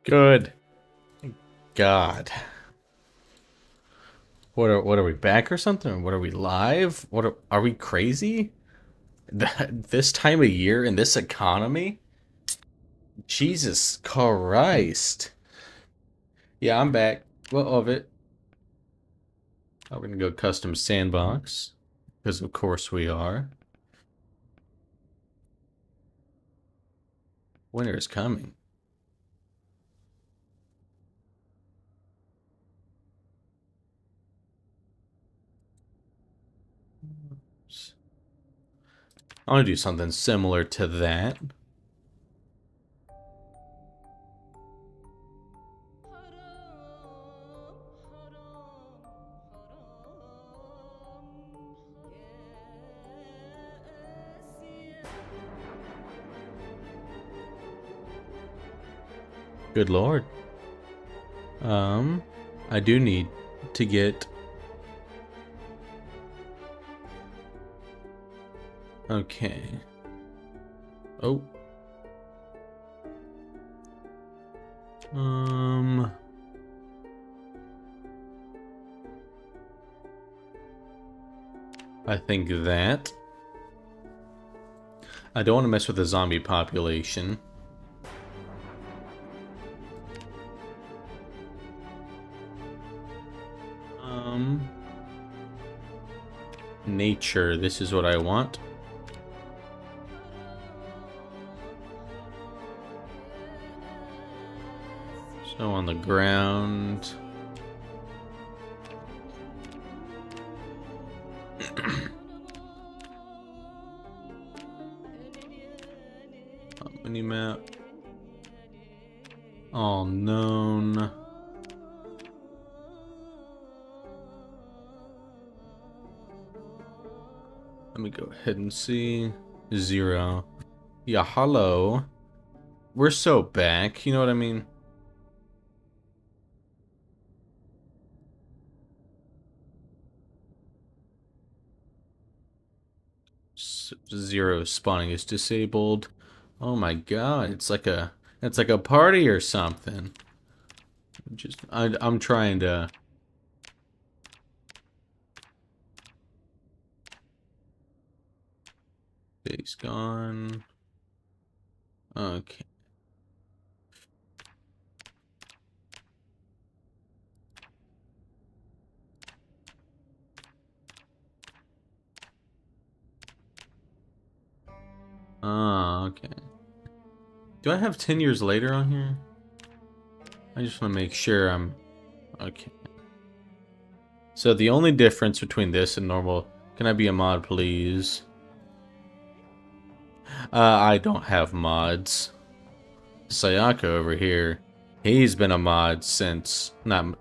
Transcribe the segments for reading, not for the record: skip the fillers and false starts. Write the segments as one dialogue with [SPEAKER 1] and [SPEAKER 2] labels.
[SPEAKER 1] Good God. What are we back or something? What are we live? Are we crazy? This time of year in this economy? Jesus Christ. Yeah, I'm back. Well, of it. We're gonna go custom sandbox. Because of course we are. Winter is coming. I want to do something similar to that. Good Lord. I do need to get... Okay. Oh. I think that. I don't want to mess with the zombie population. Nature, this is what I want. So on the ground. Mini map. All known. Let me go ahead and see. 0. Yeah, hello. We're so back, you know what I mean? Zero spawning is disabled. Oh my god, it's like a party or something. I'm trying to... Base gone. Okay. Ah, okay. Do I have 10 years later on here? I just want to make sure I'm... Okay. So the only difference between this and normal... Can I be a mod, please? I don't have mods. Sayaka over here, he's been a mod since... Not...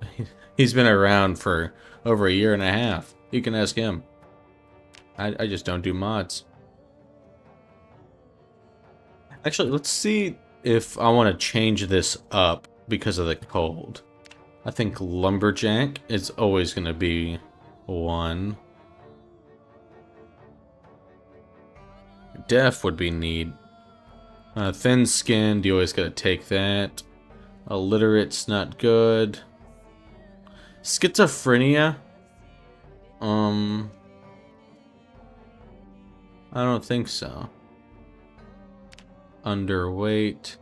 [SPEAKER 1] He's been around for over a year and a half. You can ask him. I just don't do mods. Actually, let's see if I want to change this up because of the cold. I think Lumberjack is always going to be 1. Deaf would be neat. Thin-skinned, you always got to take that. Illiterate's not good. Schizophrenia? I don't think so. Underweight.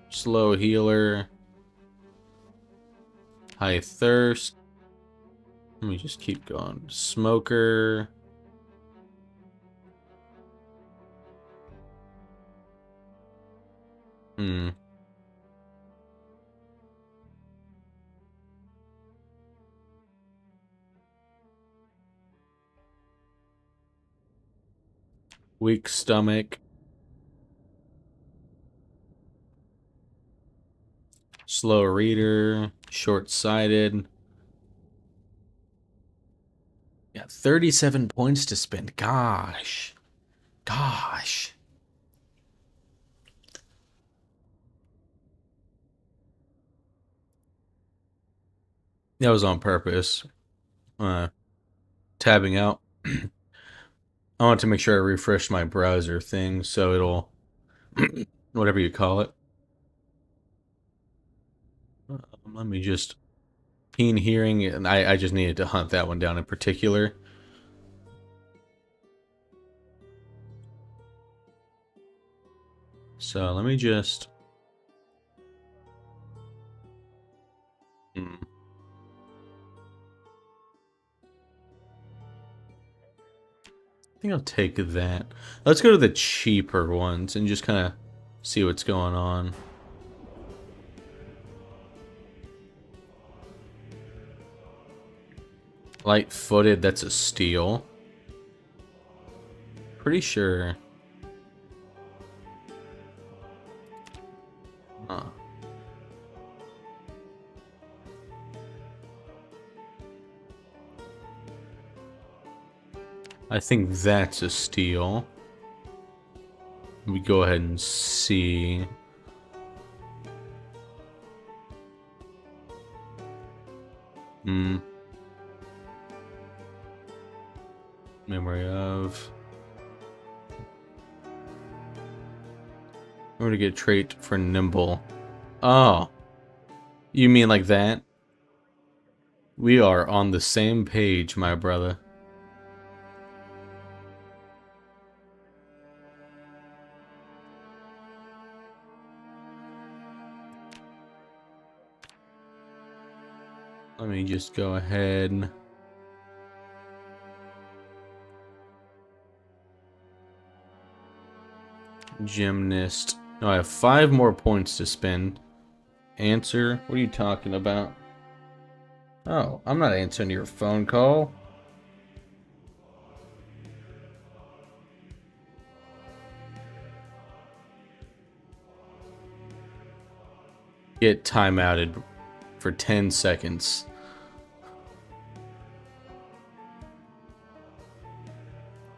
[SPEAKER 1] Slow healer. High thirst. Let me just keep going. Smoker. Weak stomach. Slow reader. Short-sighted. Yeah, 37 points to spend. Gosh. Gosh. That was on purpose. Tabbing out. I want to make sure I refresh my browser thing so it'll... whatever you call it. Let me just keen hearing, and I just needed to hunt that one down in particular. So let me just. Hmm. I think I'll take that. Let's go to the cheaper ones and just kind of see what's going on. Light-footed, that's a steal. Pretty sure. Huh. I think that's a steal. We go ahead and see. Hmm. Memory of. I'm gonna get a trait for nimble. Oh. You mean like that? We are on the same page, my brother. Let me just go ahead. Gymnast. No, I have 5 more points to spend. Answer? What are you talking about? Oh, I'm not answering your phone call. Get timeouted for 10 seconds.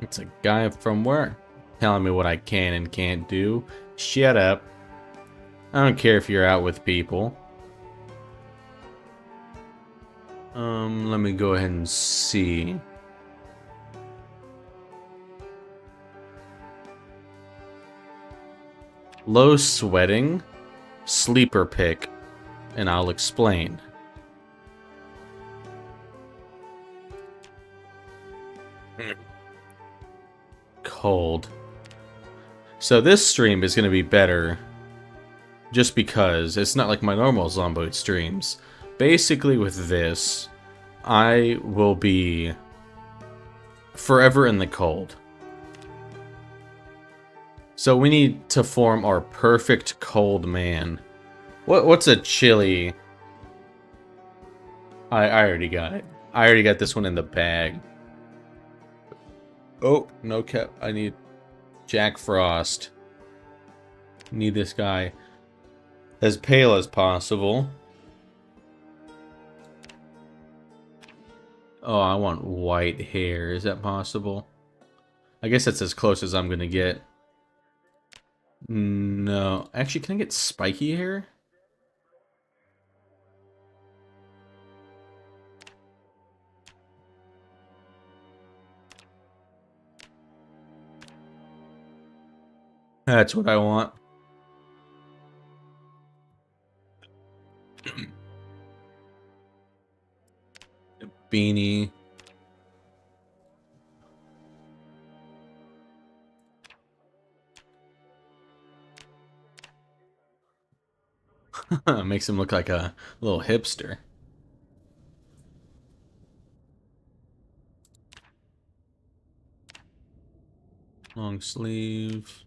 [SPEAKER 1] It's a guy from where? Telling me what I can and can't do. Shut up. I don't care if you're out with people. Let me go ahead and see. Low sweating, sleeper pick, and I'll explain. Cold. So this stream is going to be better just because it's not like my normal Zomboid streams. Basically with this, I will be forever in the cold. So we need to form our perfect cold man. What's a chili? I already got it. I already got this one in the bag. Oh, no cap. I need Jack Frost. Need this guy as pale as possible. Oh, I want white hair. Is that possible? I guess that's as close as I'm gonna get. No. Actually, can I get spiky hair? That's what I want. Beanie. Makes him look like a little hipster. Long sleeve.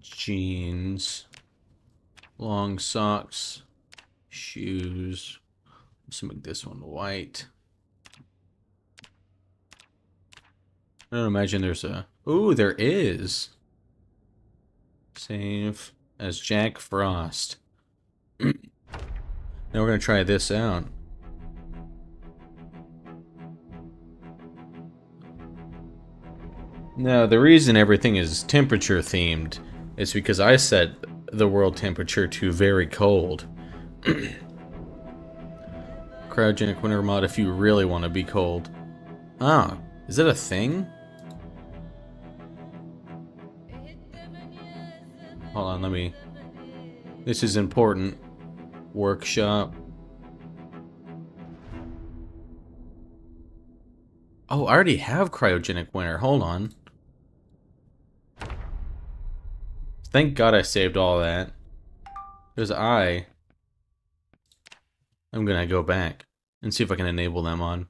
[SPEAKER 1] Jeans. Long socks. Shoes. Let's make this one white. I don't imagine there's a... Ooh, there is. Save as Jack Frost. Now we're going to try this out. Now, the reason everything is temperature themed is because I set the world temperature to very cold. Cryogenic winter mod if you really want to be cold. Ah, is that a thing? hold on, let me... This is important. Workshop. Oh, I already have cryogenic winter. Hold on. Thank God I saved all that. Because I'm gonna go back and see if I can enable them on.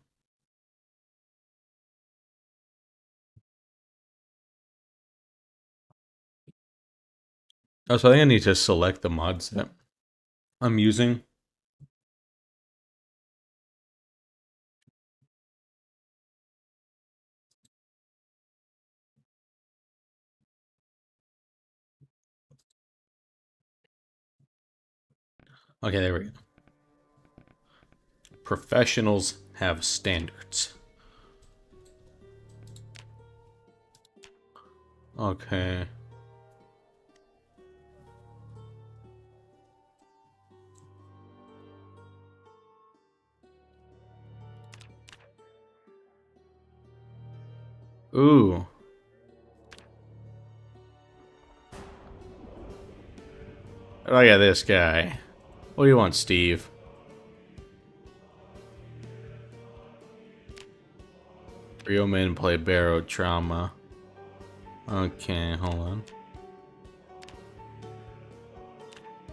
[SPEAKER 1] Oh, so I think I need to select the mod set I'm using. Okay, there we go. Professionals have standards. Okay. Ooh. Look at this guy. What do you want, Steve? Real men play Barrow Trauma. Okay, hold on.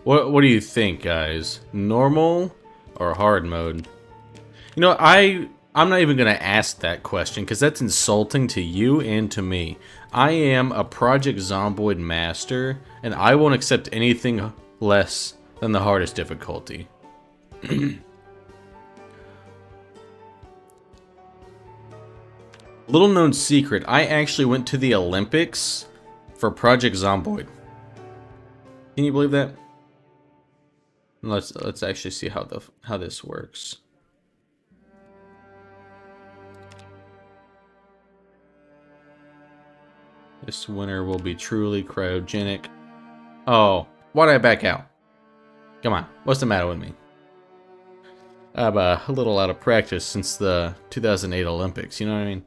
[SPEAKER 1] What do you think, guys? Normal or hard mode? You know, I'm not even gonna ask that question because that's insulting to you and to me. I am a Project Zomboid master, and I won't accept anything less than the hardest difficulty. Little known secret, I actually went to the Olympics for Project Zomboid. Can you believe that? Let's actually see how this works. This winter will be truly cryogenic. Oh, why did I back out? Come on, what's the matter with me? I'm a little out of practice since the 2008 Olympics, you know what I mean?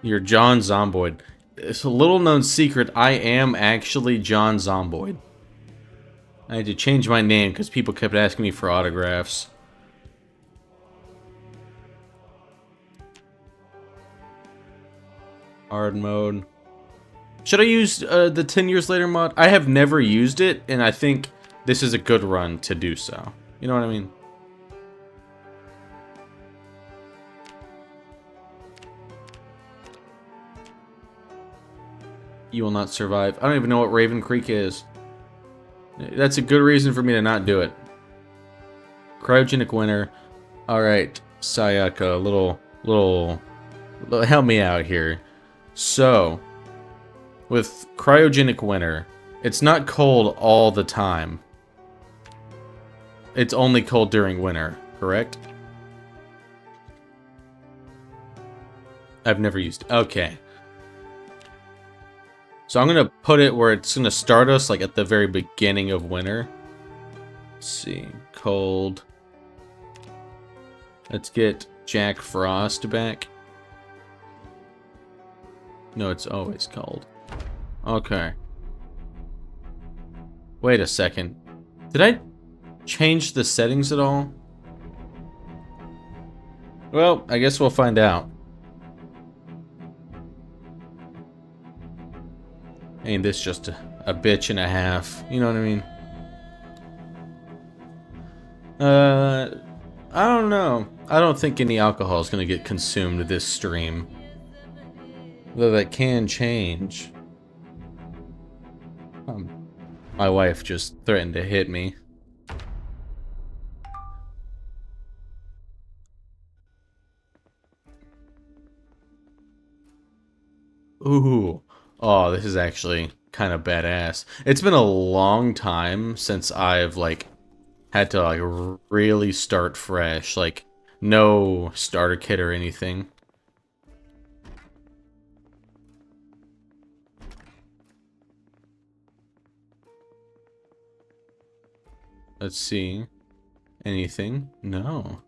[SPEAKER 1] You're John Zomboid. It's a little known secret, I am actually John Zomboid. I had to change my name because people kept asking me for autographs. Hard mode. Should I use the 10 years later mod? I have never used it, and I think this is a good run to do so. You know what I mean? You will not survive. I don't even know what Raven Creek is. That's a good reason for me to not do it. Cryogenic winter. Alright, Sayaka, little, help me out here. So, with cryogenic winter, it's not cold all the time. It's only cold during winter, correct? I've never used it. Okay. So I'm gonna put it where it's gonna start us like at the very beginning of winter. Let's see, cold. Let's get Jack Frost back. No, it's always cold. Okay. Wait a second. Did I change the settings at all? Well, I guess we'll find out. Ain't this just a bitch and a half? You know what I mean? I don't know. I don't think any alcohol is going to get consumed this stream. Though that can change. My wife just threatened to hit me. Ooh. Oh, this is actually kind of badass. It's been a long time since I've, like, had to, like, really start fresh. Like, no starter kit or anything. Let's see. Anything? No.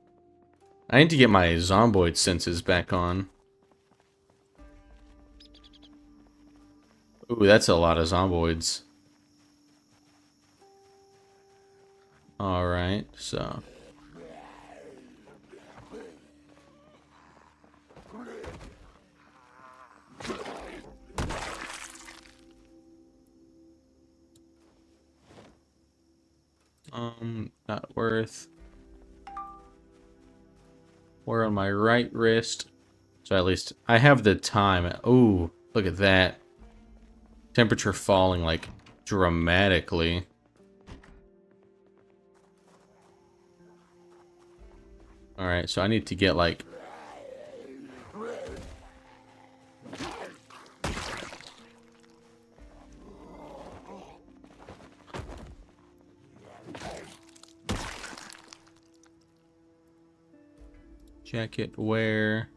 [SPEAKER 1] I need to get my Zomboid senses back on. Ooh, that's a lot of Zomboids. Alright, so... not worth. We're on my right wrist. So at least I have the time. Ooh, look at that. Temperature falling like dramatically. Alright, so I need to get like... Jacket wear.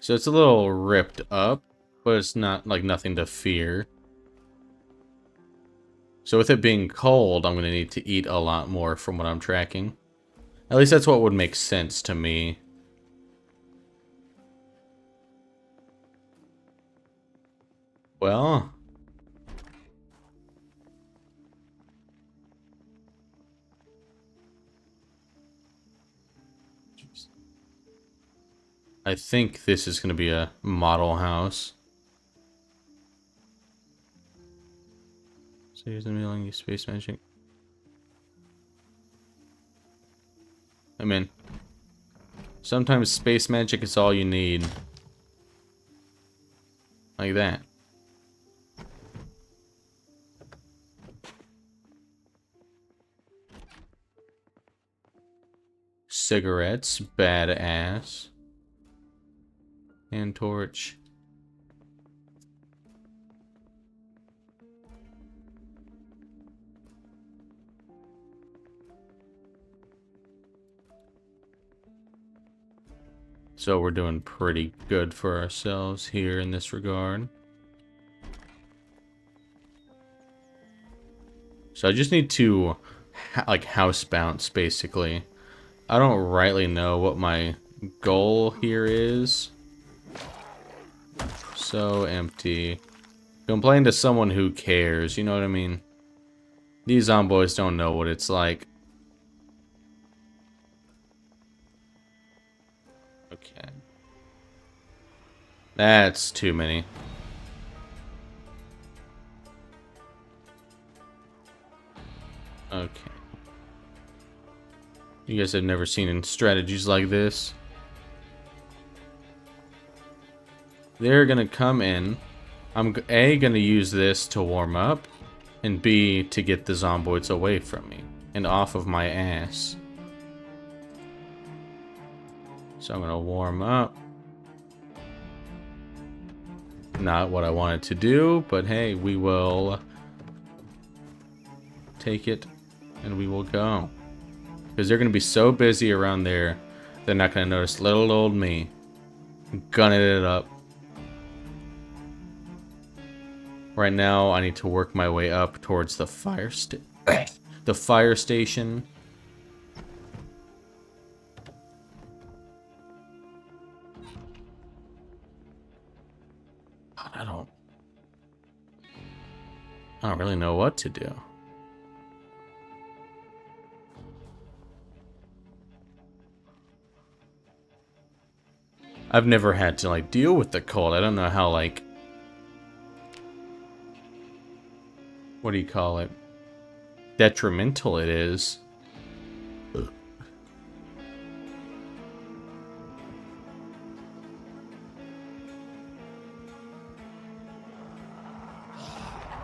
[SPEAKER 1] So it's a little ripped up, but it's not like nothing to fear. So with it being cold, I'm going to need to eat a lot more from what I'm tracking. At least that's what would make sense to me. Well... I think this is going to be a model house. So here's the milling space magic. I mean, sometimes space magic is all you need. Like that. Cigarettes, badass. And torch. So we're doing pretty good for ourselves here in this regard. So I just need to like house bounce basically. I don't rightly know what my goal here is. So empty. Complain to someone who cares, you know what I mean? These zomboids don't know what it's like. Okay. That's too many. Okay. You guys have never seen strategies like this. They're gonna come in. I'm A, gonna use this to warm up, and B, to get the zomboids away from me and off of my ass. So I'm gonna warm up. Not what I wanted to do, but hey, we will take it and we will go. Because they're gonna be so busy around there, they're not gonna notice little old me gunning it up. Right now, I need to work my way up towards the fire station. God, I don't really know what to do. I've never had to like deal with the cold. I don't know how like, what do you call it? Detrimental it is. Ugh.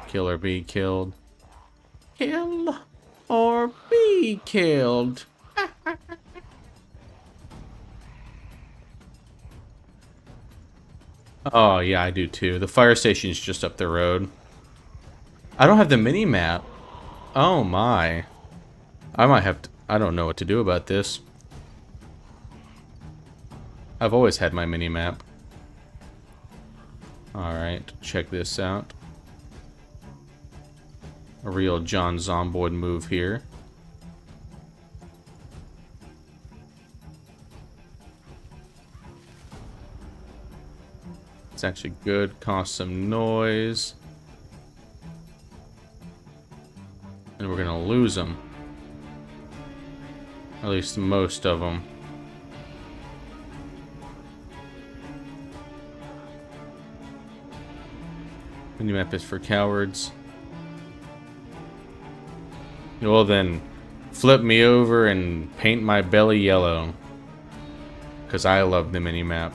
[SPEAKER 1] Kill or be killed. Kill or be killed. Oh yeah, I do too. The fire station's just up the road. I don't have the mini map. Oh my. I might have to, I don't know what to do about this. I've always had my mini map. Alright, check this out. A real John Zomboid move here. It's actually good. Cause some noise. And we're gonna lose them. At least most of them. Minimap is for cowards. Well then, flip me over and paint my belly yellow. Because I love the minimap.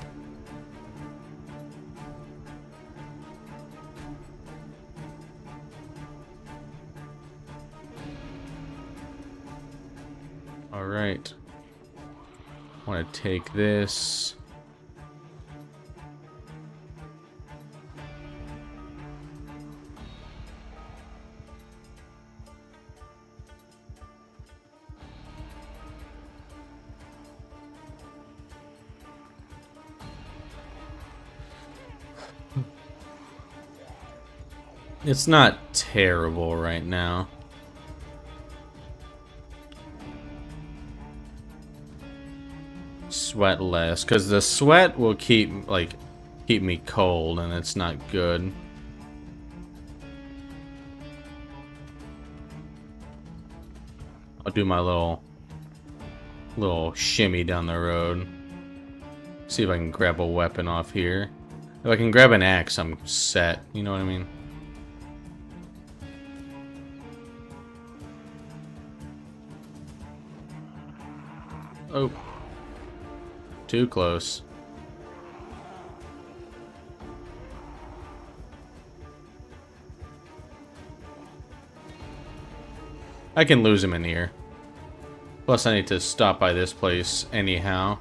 [SPEAKER 1] Alright. I want to take this. It's not terrible right now. Sweat less, because the sweat will keep me cold, and it's not good. I'll do my little shimmy down the road. See if I can grab a weapon off here. If I can grab an axe, I'm set. You know what I mean? Oh. Too close. I can lose him in here. Plus I need to stop by this place anyhow.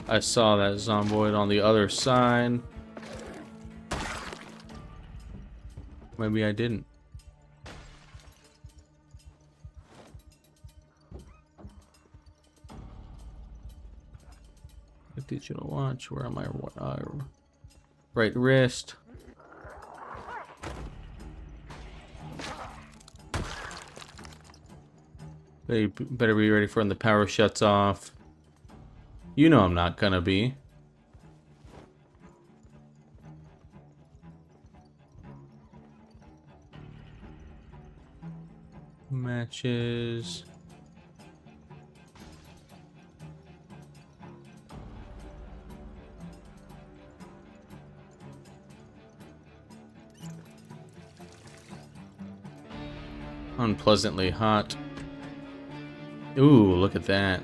[SPEAKER 1] I saw that Zomboid on the other side. Maybe I didn't. A digital watch. Where am I? Right wrist. Better be ready for when the power shuts off. You know I'm not gonna be. Matches. Unpleasantly hot. Ooh, look at that.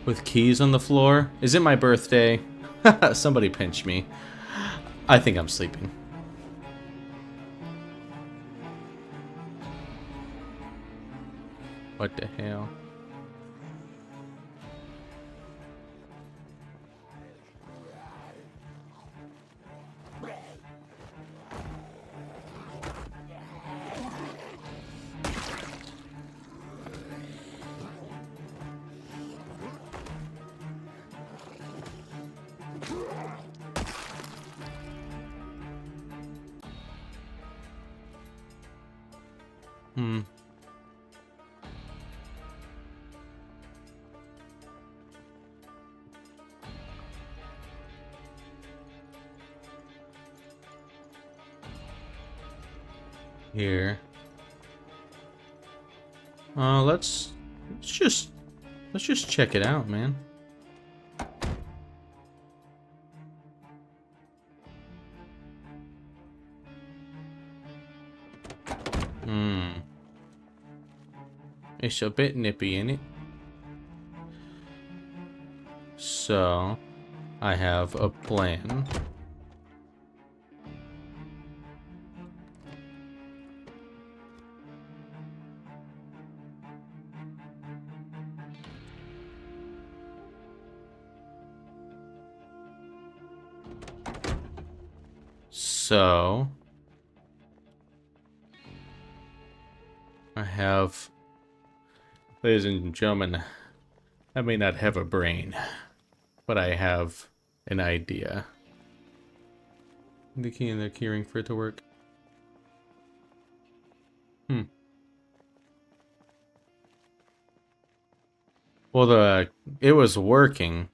[SPEAKER 1] With keys on the floor? Is it my birthday? Somebody pinch me. I think I'm sleeping. What the hell? Here. Let's just check it out, man. It's a bit nippy, ain't it? So, I have a plan. So, I have, ladies and gentlemen, I may not have a brain, but I have an idea. The key and the keyring for it to work. Well, it was working.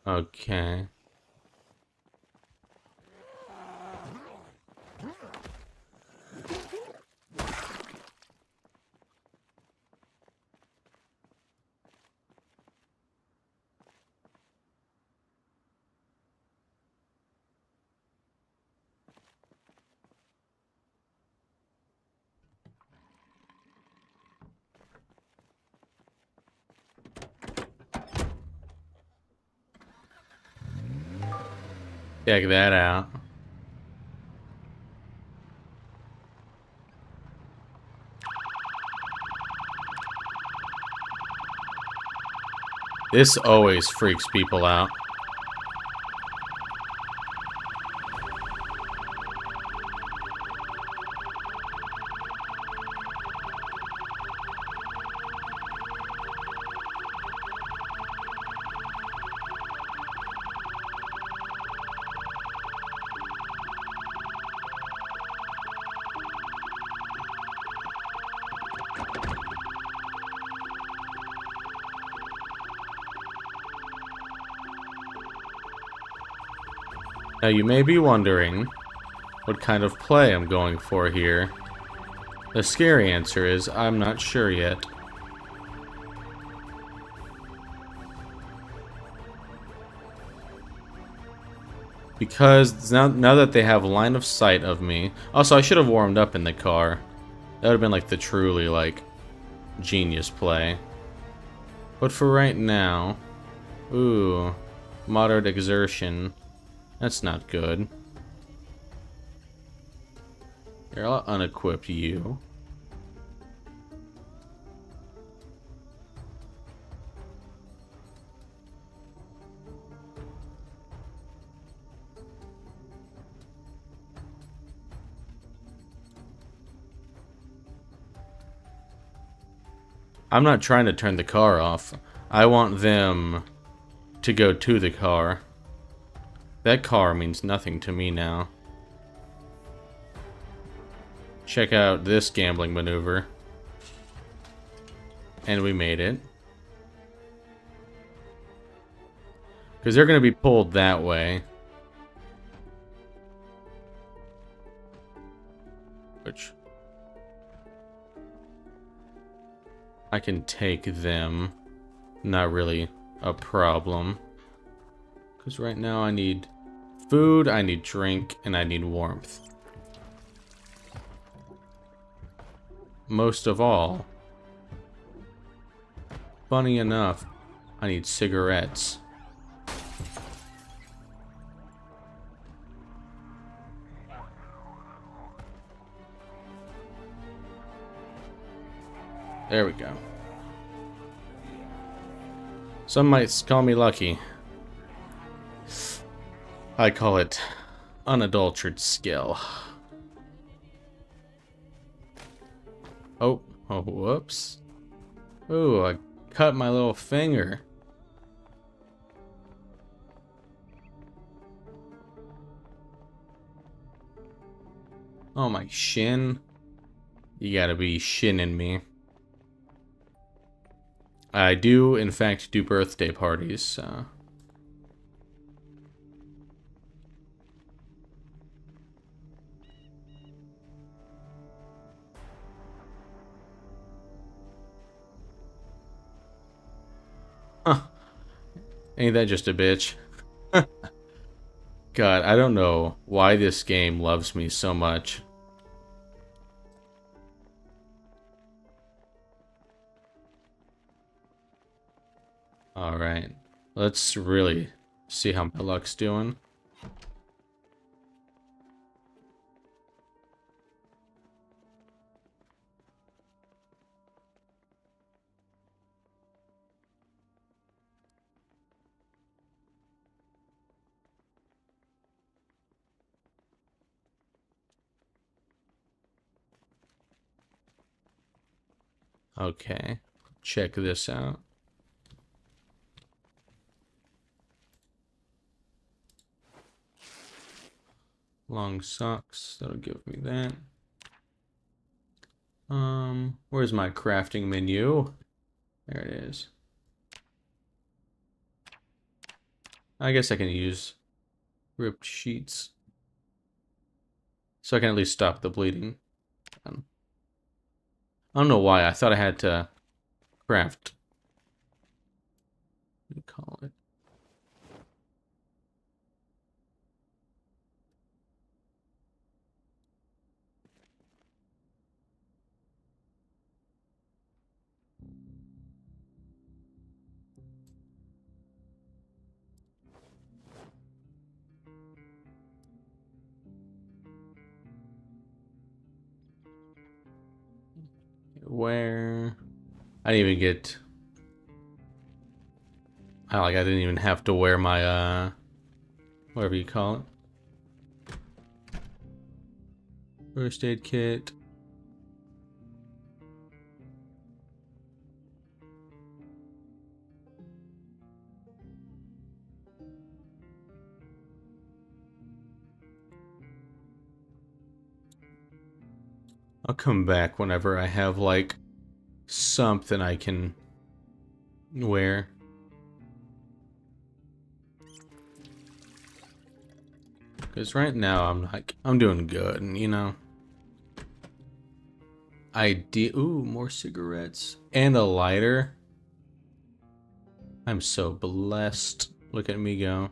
[SPEAKER 1] Okay. Check that out. This always freaks people out. Now you may be wondering what kind of play I'm going for here. The scary answer is I'm not sure yet. Because now that they have line of sight of me... Also, I should have warmed up in the car. That would have been like the truly, like, genius play. But for right now... Ooh. Moderate exertion. That's not good. Here, I'll unequip you. I'm not trying to turn the car off. I want them to go to the car. That car means nothing to me now. Check out this gambling maneuver. And we made it. Because they're going to be pulled that way. Which... I can take them. Not really a problem. Because right now I need food, I need drink, and I need warmth. Most of all, funny enough, I need cigarettes. There we go. Some might call me lucky. I call it unadulterated skill. Oh, whoops. Ooh, I cut my little finger. Oh, my shin. You gotta be shinning me. I do, in fact, do birthday parties, Huh. Ain't that just a bitch? God, I don't know why this game loves me so much. Alright. Let's really see how my luck's doing. Okay. Check this out. Long socks. That'll give me that. Where's my crafting menu? There it is. I guess I can use ripped sheets. So I can at least stop the bleeding. I don't know why. I thought I had to craft. What do you call it? Where? I didn't even get. I didn't even have to wear my whatever you call it. First aid kit. I'll come back whenever I have like something I can wear. Because right now I'm doing good, you know. Ooh, more cigarettes and a lighter. I'm so blessed. Look at me go.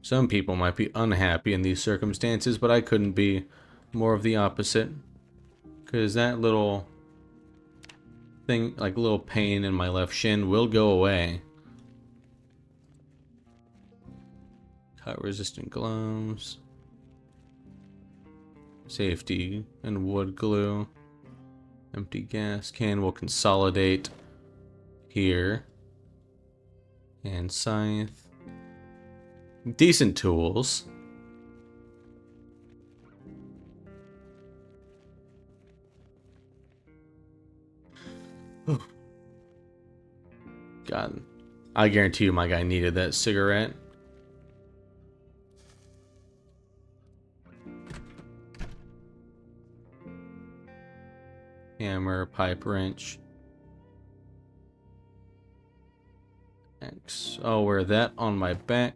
[SPEAKER 1] Some people might be unhappy in these circumstances, but I couldn't be more of the opposite. Because that little thing, like little pain in my left shin, will go away. Cut resistant gloves. Safety and wood glue. Empty gas can will consolidate here. And scythe. Decent tools. God, I guarantee you my guy needed that cigarette. Hammer, pipe wrench. X. Oh, wear that on my back.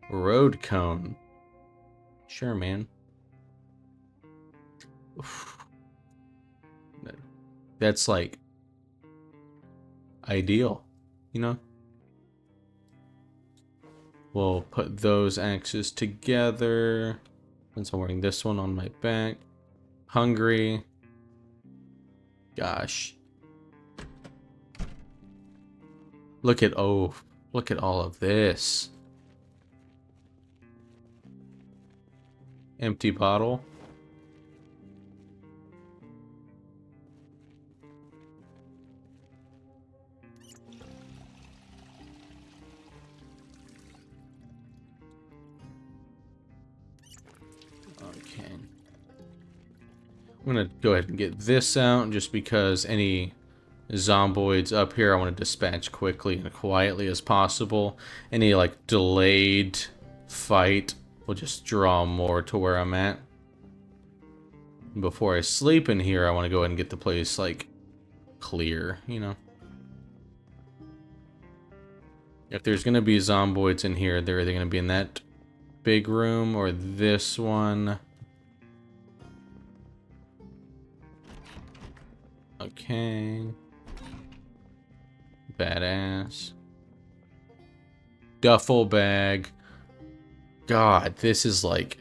[SPEAKER 1] Road cone. Sure, man. Oof. That's like ideal, you know? We'll put those axes together. Since I'm wearing this one on my back. Hungry. Gosh. Look at all of this. Empty bottle. Okay. I'm gonna go ahead and get this out just because any zomboids up here I want to dispatch quickly and quietly as possible. Any like delayed fight will just draw more to where I'm at. Before I sleep in here, I want to go ahead and get the place like clear, you know. If there's gonna be zomboids in here, they're either gonna be in that big room or this one. Okay. Badass. Duffel bag. God, this is like...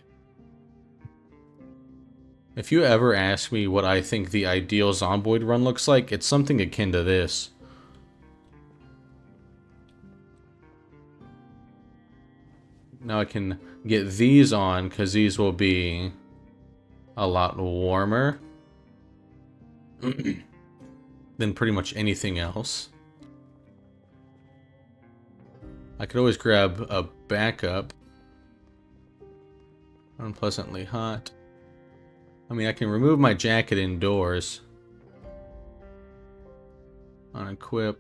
[SPEAKER 1] If you ever ask me what I think the ideal Zomboid run looks like, it's something akin to this. Now I can get these on, because these will be a lot warmer than pretty much anything else. I could always grab a backup. Unpleasantly hot. I mean, I can remove my jacket indoors. Unequip.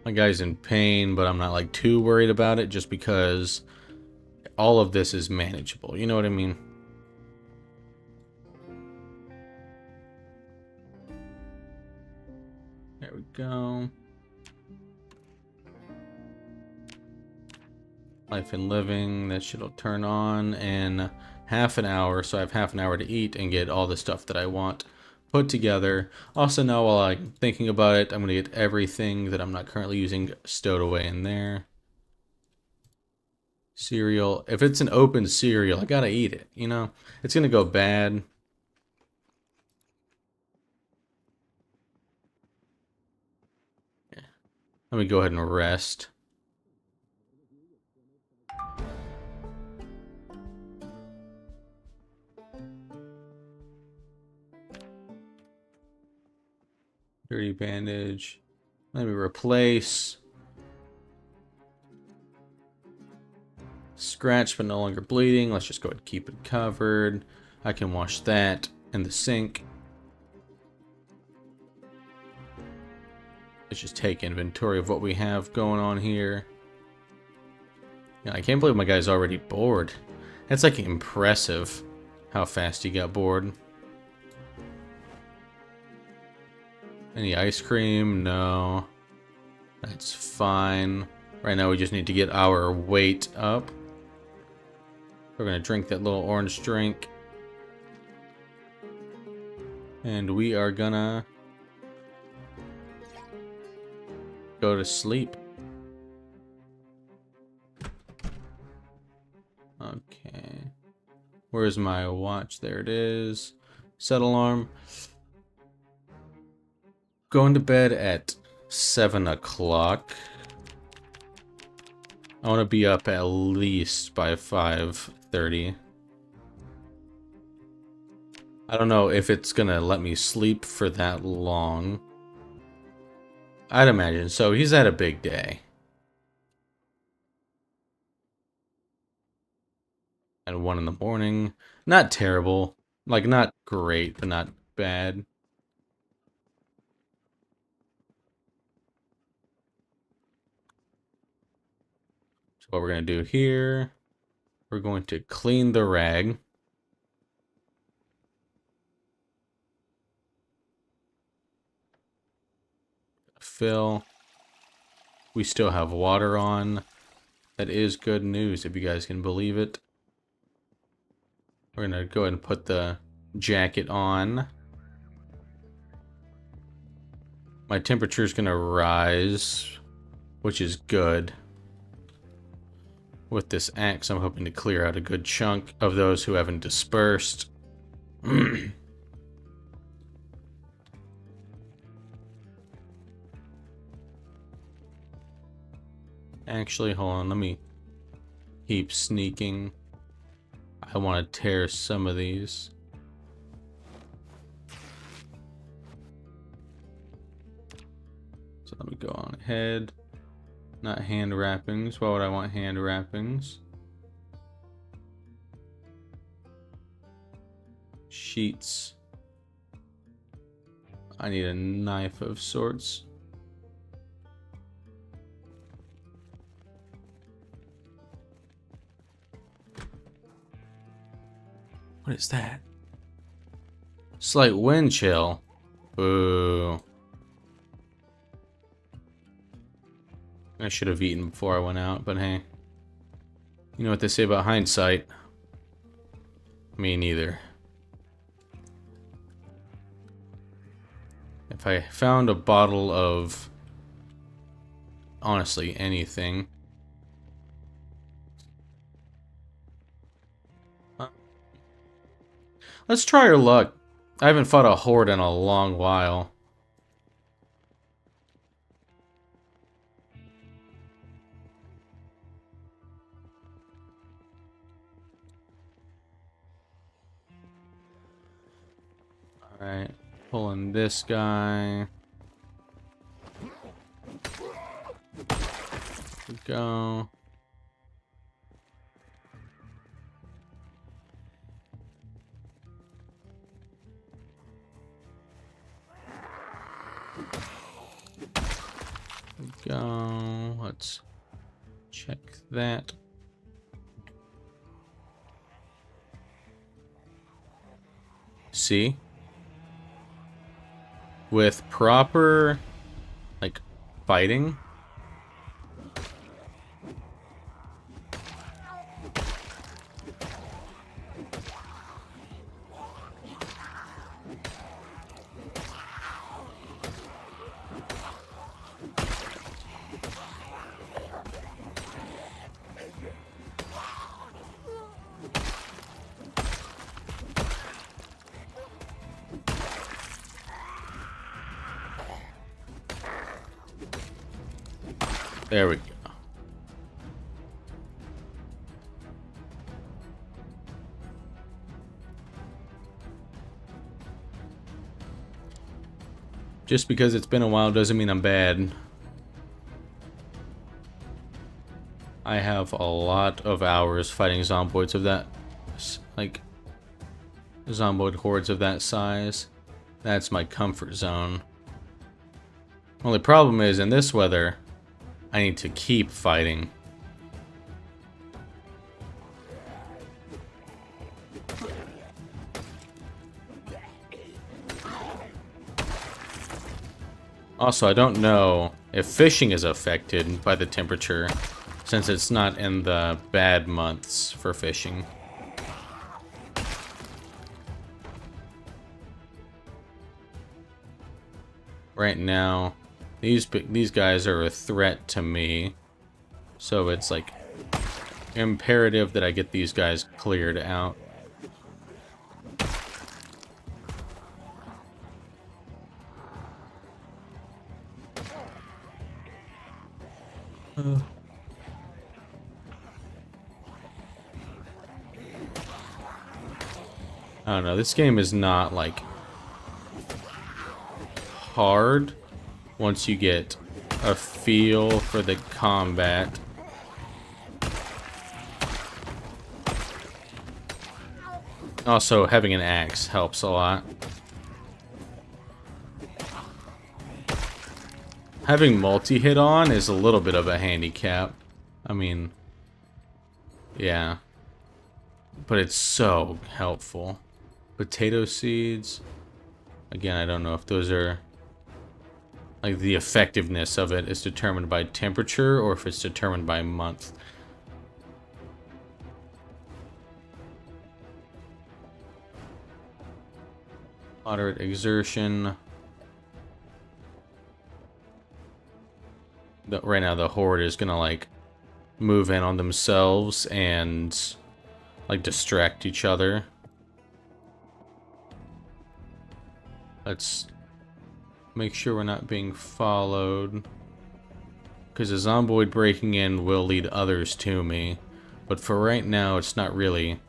[SPEAKER 1] My guy's in pain, but I'm not like too worried about it just because all of this is manageable. You know what I mean? There we go. Life and living, that shit'll turn on in half an hour, so I have half an hour to eat and get all the stuff that I want put together. Also now, while I'm thinking about it, I'm going to get everything that I'm not currently using stowed away in there. Cereal. If it's an open cereal, I gotta eat it, you know? It's gonna go bad. Let me go ahead and rest. Dirty bandage. Let me replace. Scratch but no longer bleeding. Let's just go ahead and keep it covered. I can wash that in the sink. Let's just take inventory of what we have going on here. Yeah, I can't believe my guy's already bored. That's like impressive how fast he got bored. Any ice cream? No. That's fine. Right now we just need to get our weight up. We're gonna drink that little orange drink. And we are gonna go to sleep. Okay. Where's my watch? There it is. Set alarm. Going to bed at 7 o'clock. I want to be up at least by 5:30. I don't know if it's gonna let me sleep for that long. I'd imagine so. He's had a big day. At 1 in the morning. Not terrible. Like, not great, but not bad. So what we're going to do here, we're going to clean the rag. Fill. We still have water on. That is good news, if you guys can believe it. We're going to go ahead and put the jacket on. My temperature is going to rise, which is good. With this axe, I'm hoping to clear out a good chunk of those who haven't dispersed. Actually, hold on, let me keep sneaking. I want to tear some of these. So let me go on ahead. Not hand wrappings. Why would I want hand wrappings? Sheets. I need a knife of sorts. What is that? Slight wind chill. Boo. I should have eaten before I went out, but hey. You know what they say about hindsight? Me neither. If I found a bottle of, honestly, anything. Let's try our luck. I haven't fought a horde in a long while. Alright, pulling this guy. There we go. let's check that. See? With proper, like, fighting. There we go. Just because it's been a while doesn't mean I'm bad. I have a lot of hours fighting zomboids of that, like, zomboid hordes of that size. That's my comfort zone. Only problem is, in this weather, I need to keep fighting. Also, I don't know if fishing is affected by the temperature, since it's not in the bad months for fishing. Right now, these guys are a threat to me, so it's like imperative that I get these guys cleared out. I don't know, this game is not, like, hard once you get a feel for the combat. Also, having an axe helps a lot. Having multi-hit on is a little bit of a handicap. I mean, yeah. But it's so helpful. Potato seeds. Again, I don't know if those are... like, the effectiveness of it is determined by temperature or if it's determined by month. Moderate exertion. Right now the horde is gonna, like, move in on themselves and, like, distract each other. Let's make sure we're not being followed, because a zomboid breaking in will lead others to me, but for right now it's not really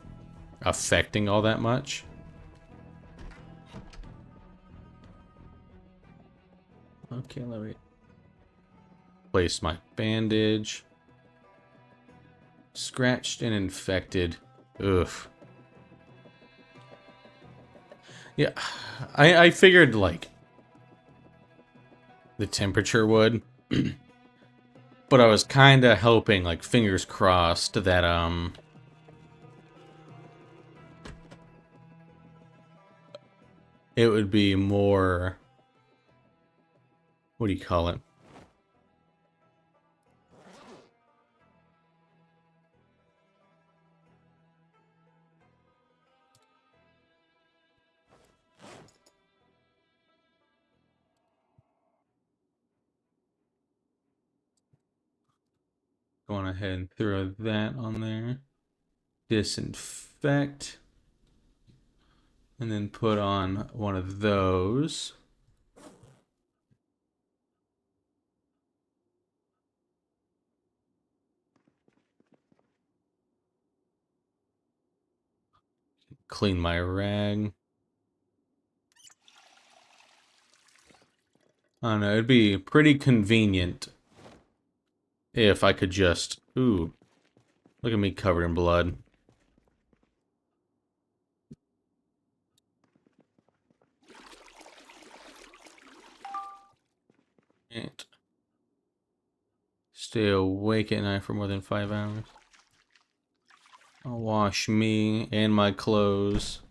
[SPEAKER 1] affecting all that much. Okay, let me place my bandage. Scratched and infected. Ugh. Yeah, I figured, like, the temperature would. But I was kind of hoping, like, fingers crossed, that, it would be more... what do you call it? Going ahead and throw that on there. Disinfect. And then put on one of those. Clean my rag. I don't know, it'd be pretty convenient if I could just... ooh, look at me covered in blood. And Stay awake at night for more than 5 hours. I'll wash me and my clothes.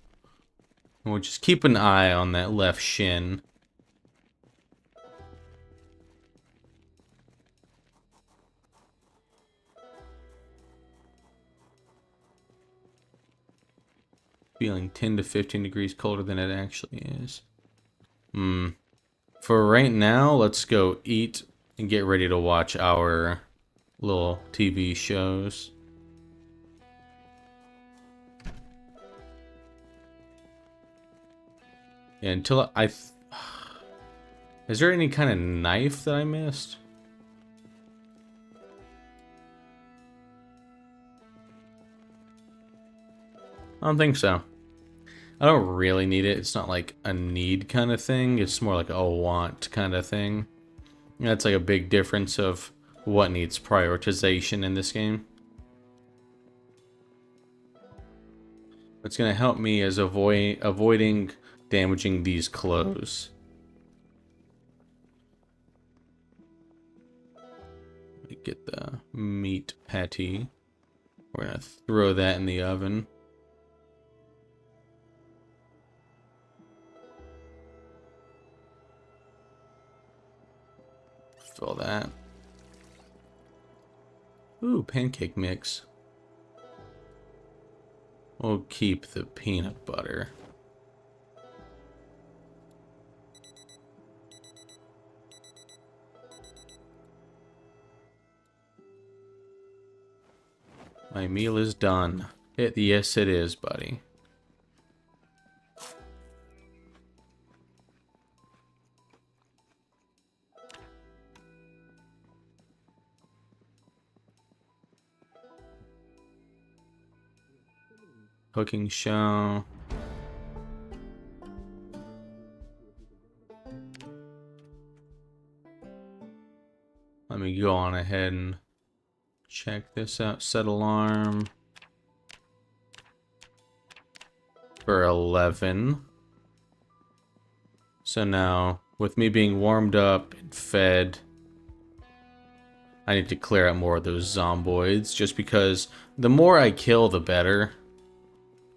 [SPEAKER 1] And we'll just keep an eye on that left shin. Feeling 10 to 15 degrees colder than it actually is. For right now, let's go eat and get ready to watch our little TV shows. Yeah, until is there any kind of knife that I missed? I don't think so. I don't really need it. It's not like a need kind of thing. It's more like a want kind of thing. That's like a big difference of what needs prioritization in this game. What's going to help me is avoiding damaging these clothes. Let me get the meat patty. We're going to throw that in the oven. Fill that. Ooh, pancake mix. We'll keep the peanut butter. My meal is done. Yes, it is, buddy. Cooking show. Let me go on ahead and check this out. Set alarm for 11. So now, with me being warmed up and fed, I need to clear out more of those zomboids, just because the more I kill, the better.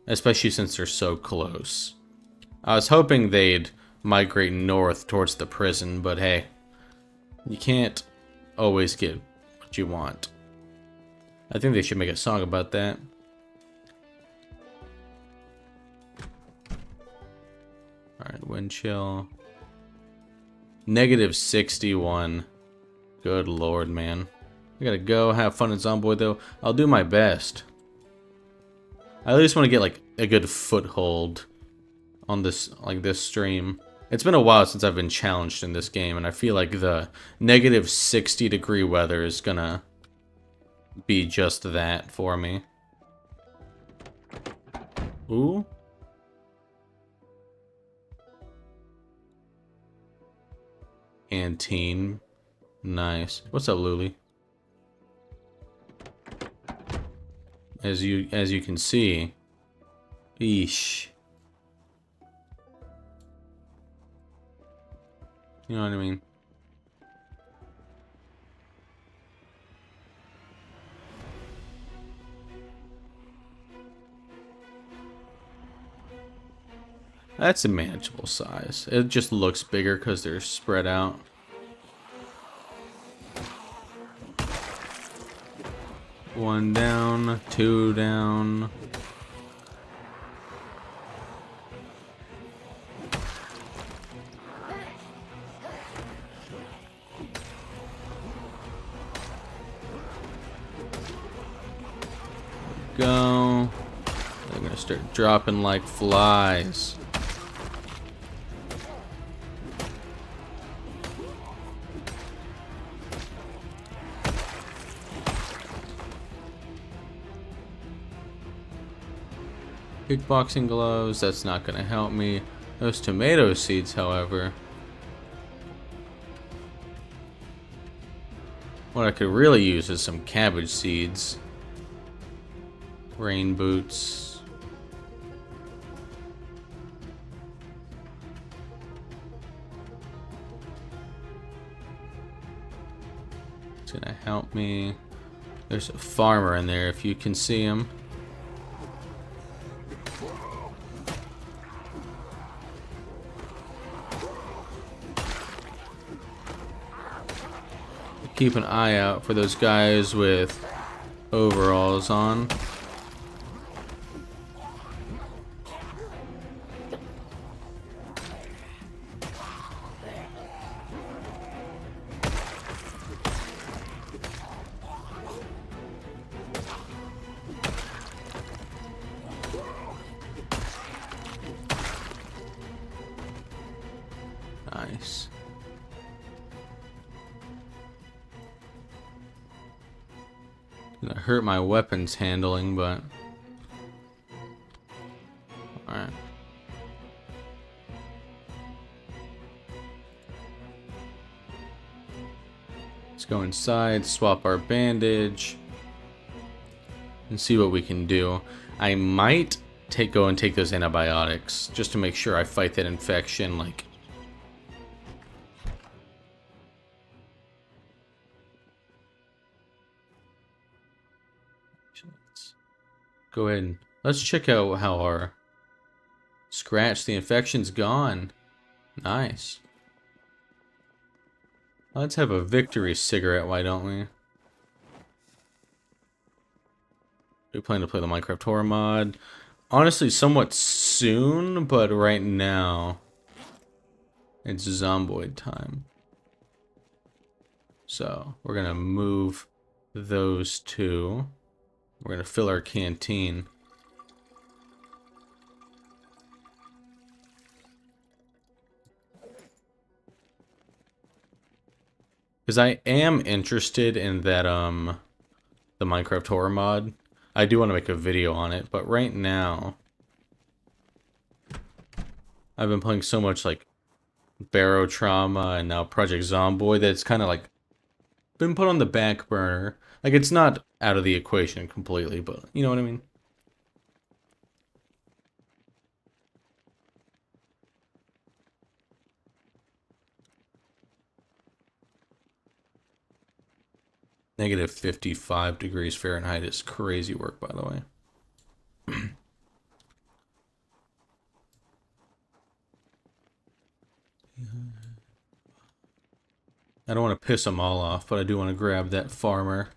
[SPEAKER 1] Especially since they're so close. I was hoping they'd migrate north towards the prison, but hey, you can't always get what you want. I think they should make a song about that. Alright, wind chill. Negative 61. Good lord, man. I gotta go have fun in Zomboid though. I'll do my best. I at least want to get like a good foothold on this stream. It's been a while since I've been challenged in this game, and I feel like the negative 60-degree weather is gonna be just that for me. Ooh. Canteen. Nice. What's up, Luli? As you can see, eesh. You know what I mean? That's a manageable size. It just looks bigger because they're spread out. One down, two down. Go. They're gonna start dropping like flies. Kickboxing gloves, that's not gonna help me. Those tomato seeds, however. What I could really use is some cabbage seeds. Rain boots. It's gonna help me. There's a farmer in there if you can see him. Keep an eye out for those guys with overalls on. Nice. Gonna hurt my weapons handling, but alright. Let's go inside, swap our bandage, and see what we can do. I might go and take those antibiotics just to make sure I fight that infection. Like, let's go ahead and let's check out how our scratch the infection's gone. Nice. Let's have a victory cigarette, why don't we? We plan to play the Minecraft horror mod. Honestly, somewhat soon, but right now it's Zomboid time. So we're gonna move those two. We're gonna fill our canteen. Because I am interested in that the Minecraft horror mod. I do want to make a video on it, but right now I've been playing so much like Barrow Trauma and now Project Zomboid that it's kind of like been put on the back burner. Like, it's not out of the equation completely, but you know what I mean? Negative 55 degrees Fahrenheit is crazy work, by the way. I don't want to piss them all off, but I do want to grab that farmer.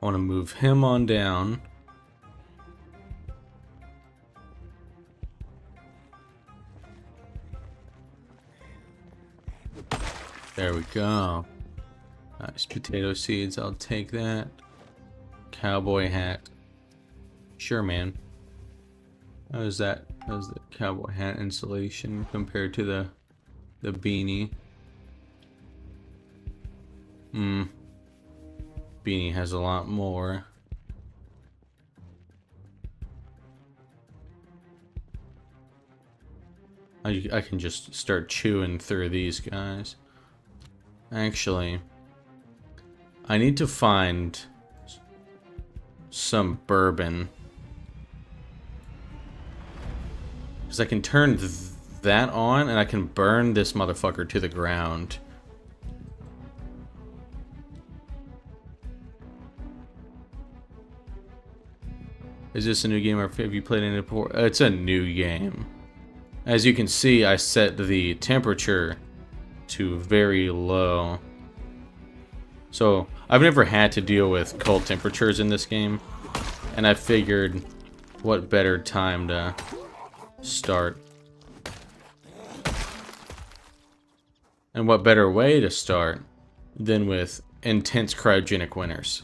[SPEAKER 1] I want to move him on down. There we go. Nice potato seeds. I'll take that. Cowboy hat. Sure, man. How is that? How's the cowboy hat insulation compared to the beanie? Beanie has a lot more. I can just start chewing through these guys. Actually, I need to find some bourbon. Because I can turn that on and I can burn this motherfucker to the ground. Is this a new game or have you played it before? It's a new game. As you can see, I set the temperature to very low. So, I've never had to deal with cold temperatures in this game. And I figured, what better time to start. And what better way to start than with intense cryogenic winters.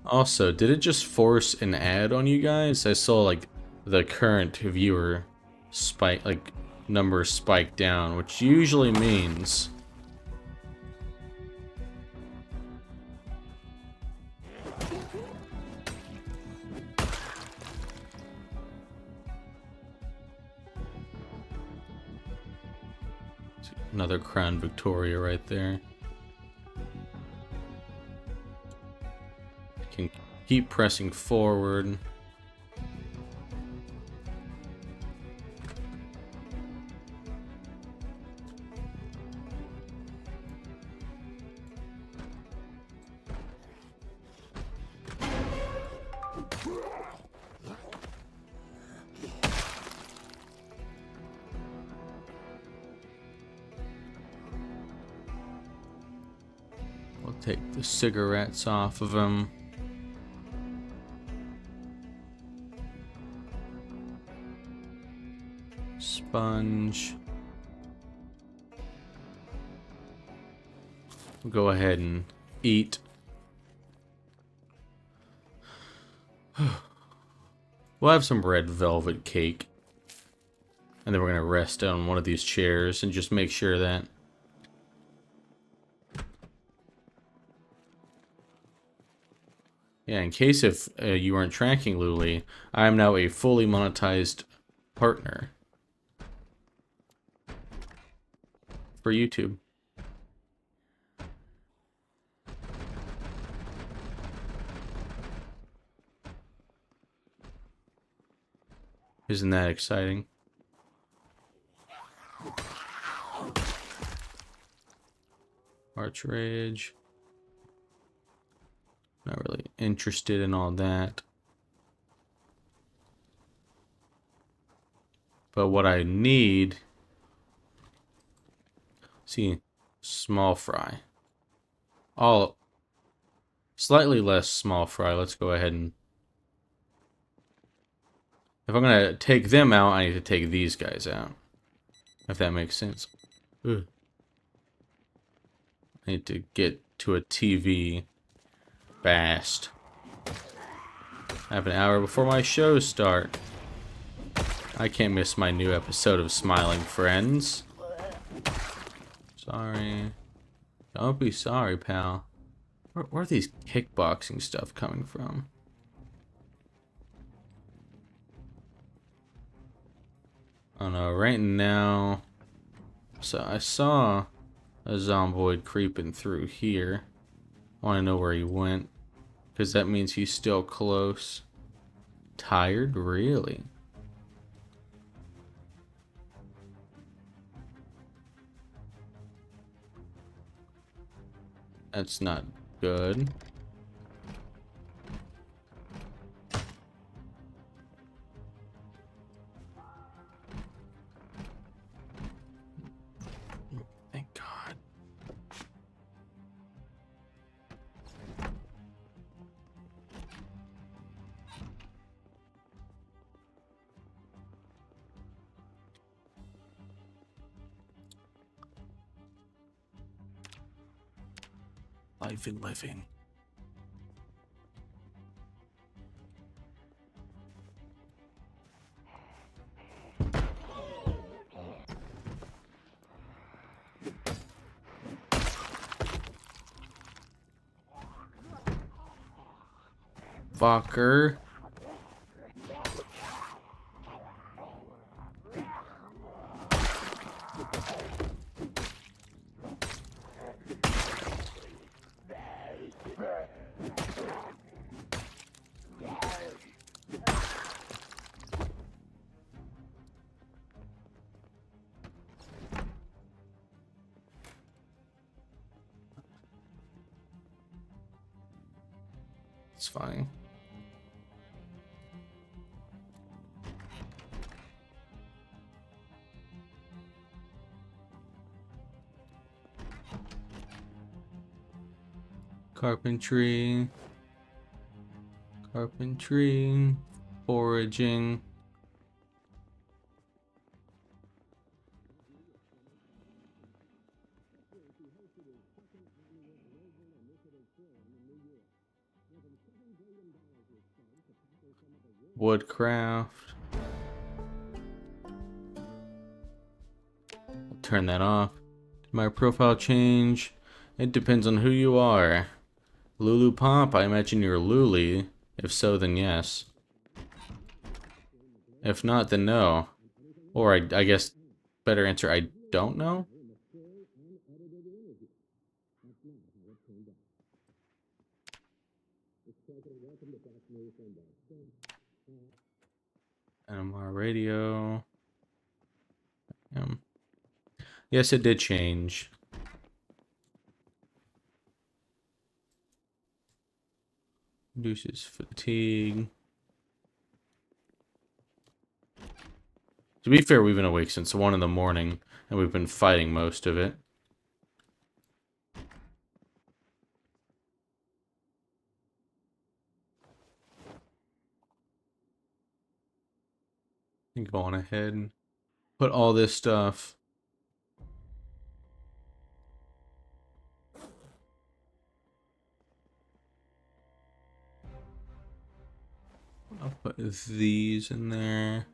[SPEAKER 1] Also, did it just force an ad on you guys? I saw like the current viewer spike, like numbers spike down, which usually means Another Crown Victoria right there. Can keep pressing forward. We'll take the cigarettes off of him. Sponge. We'll go ahead and eat. We'll have some red velvet cake. And then we're going to rest on one of these chairs and just make sure that yeah, in case if you weren't tracking Luli, I am now a fully monetized partner for YouTube. Isn't that exciting? Arch Rage. Not really interested in all that. But what I need... See, small fry. All... Slightly less small fry. Let's go ahead and... If I'm going to take them out, I need to take these guys out. If that makes sense. Ugh. I need to get to a TV fast. I have an hour before my shows start. I can't miss my new episode of Smiling Friends. Sorry. Don't be sorry, pal. Where are these kickboxing stuff coming from? I don't know, right now... So I saw a Zomboid creeping through here. I want to know where he went. Because that means he's still close. Tired? Really? That's not good. Thank God. Life in living. Fucker. It's fine. Carpentry. Carpentry. Foraging. Woodcraft. I'll turn that off. My profile change. It depends on who you are. Lulu Pop, I imagine you're Luli. If so, then yes. If not, then no. Or I guess better answer, I don't know? NMR radio. Yes, it did change. Reduces fatigue. To be fair, we've been awake since 1 in the morning, and we've been fighting most of it. And go on ahead and put all this stuff. I'll put these in there.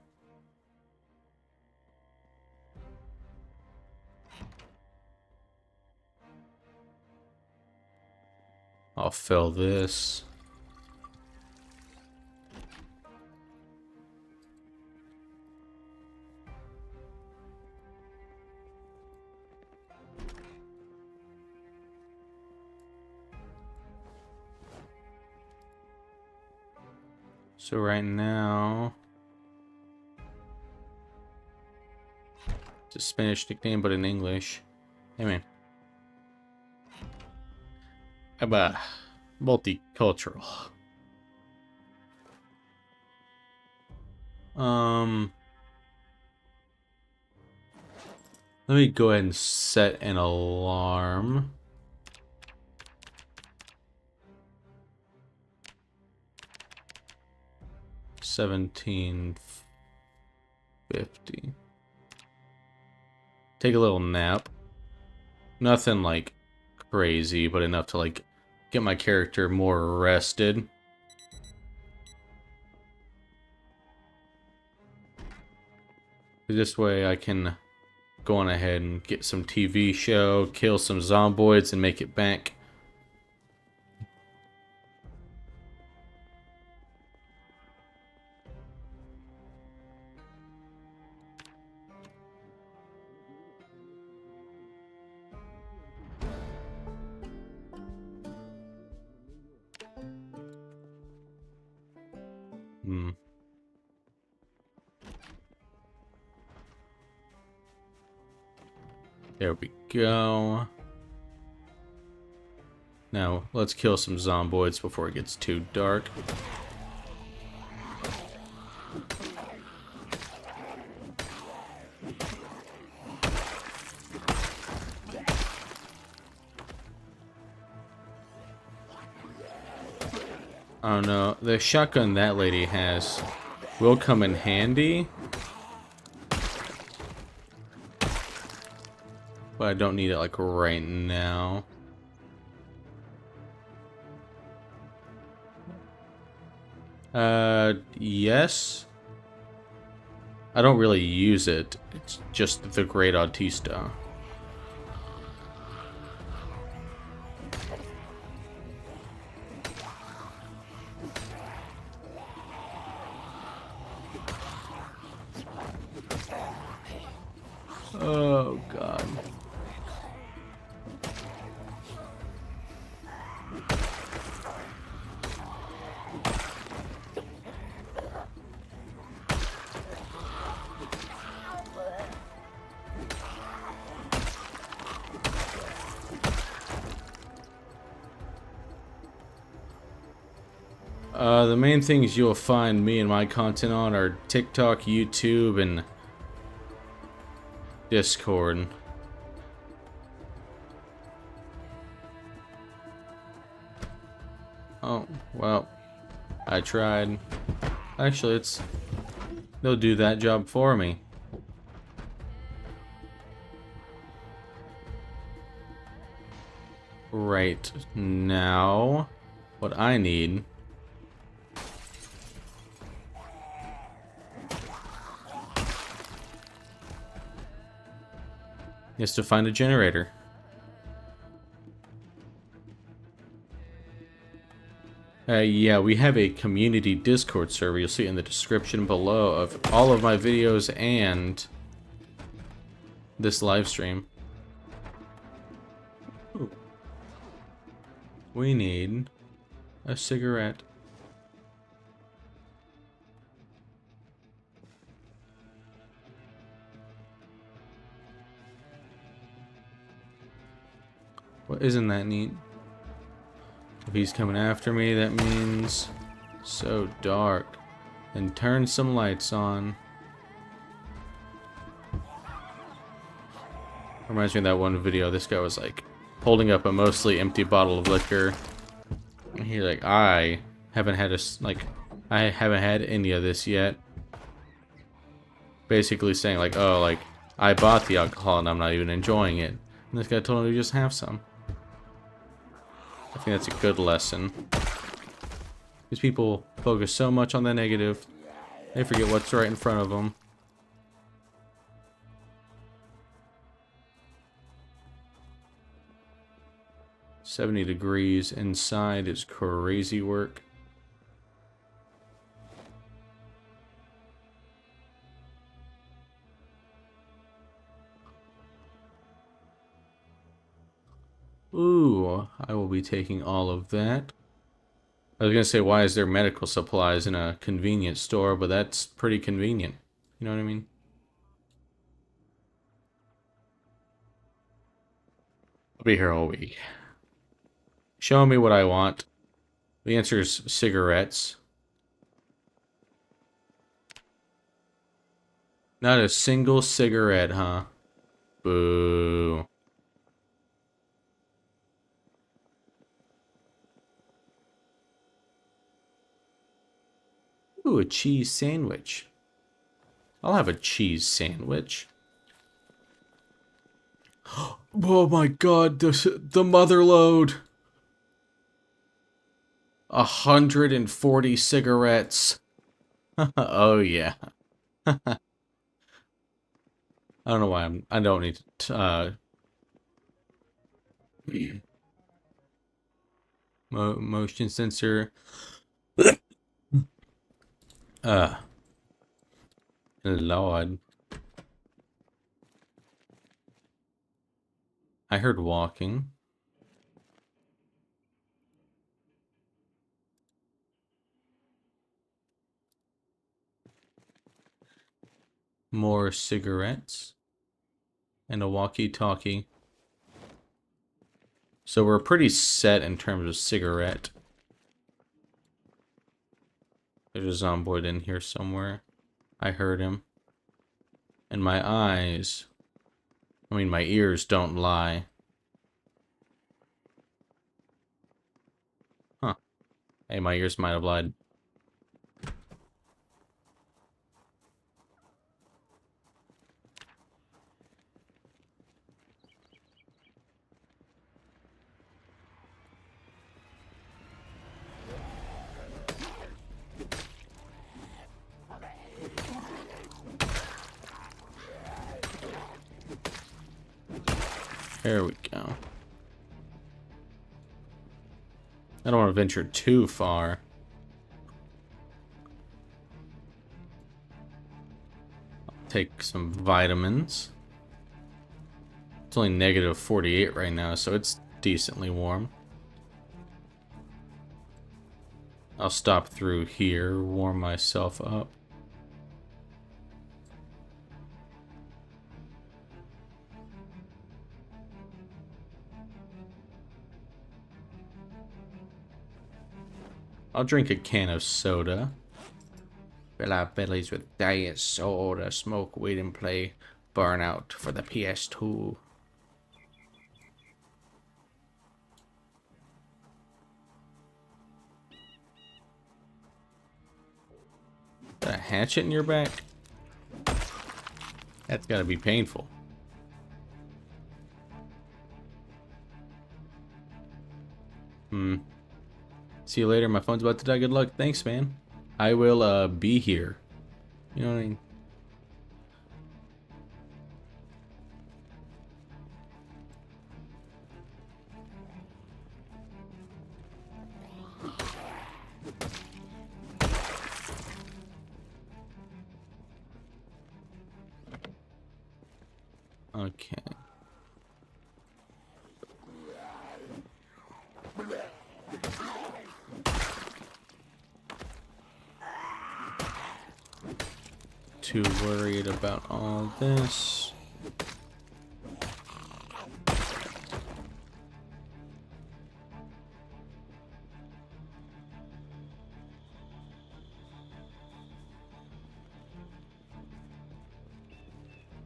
[SPEAKER 1] I'll fill this. So right now, it's a Spanish nickname, but in English. Hey man. How about multicultural? Let me go ahead and set an alarm. $17.50. Take a little nap. Nothing like crazy, but enough to like get my character more rested. This way I can go on ahead and get some TV show, kill some zomboids, and make it back. There we go. Now, let's kill some zomboids before it gets too dark. I don't know. The shotgun that lady has will come in handy. But I don't need it like right now. Yes. I don't really use it. It's just the Great Autista. Oh, God. The main things you'll find me and my content on are TikTok, YouTube, and Discord. Oh, well, I tried. Actually, they'll do that job for me. Right now, what I need is to find a generator. Yeah, we have a community Discord server. You'll see it in the description below of all of my videos and this live stream. Ooh. We need a cigarette. Well, isn't that neat? If he's coming after me, that means so dark. And turn some lights on. Reminds me of that one video. This guy was like holding up a mostly empty bottle of liquor. And he's like, I haven't had any of this yet. Basically saying like, oh, like I bought the alcohol and I'm not even enjoying it. And this guy told him to just have some. I think that's a good lesson. These people focus so much on the negative, they forget what's right in front of them. "70 degrees inside is crazy work." Ooh, I will be taking all of that. I was gonna say, why is there medical supplies in a convenience store, but that's pretty convenient. You know what I mean? I'll be here all week. Show me what I want. The answer is cigarettes. Not a single cigarette, huh? Boo. Ooh, a cheese sandwich. I'll have a cheese sandwich. Oh my god, the mother load. 140 cigarettes. Oh yeah. I don't know why I don't need to motion sensor. Lord. I heard walking. More cigarettes. And a walkie-talkie. So we're pretty set in terms of cigarette. There's a Zomboid in here somewhere. I heard him. And my eyes... I mean, my ears don't lie. Huh. Hey, my ears might have lied. There we go. I don't want to venture too far. I'll take some vitamins. It's only negative 48 right now, so it's decently warm. I'll stop through here, warm myself up. I'll drink a can of soda. Fill our bellies with diet soda, smoke weed and play Burnout for the PS2. A hatchet in your back? That's gotta be painful. See you later. My phone's about to die. Good luck. Thanks, man. I will be here. You know what I mean? Okay. Too worried about all this.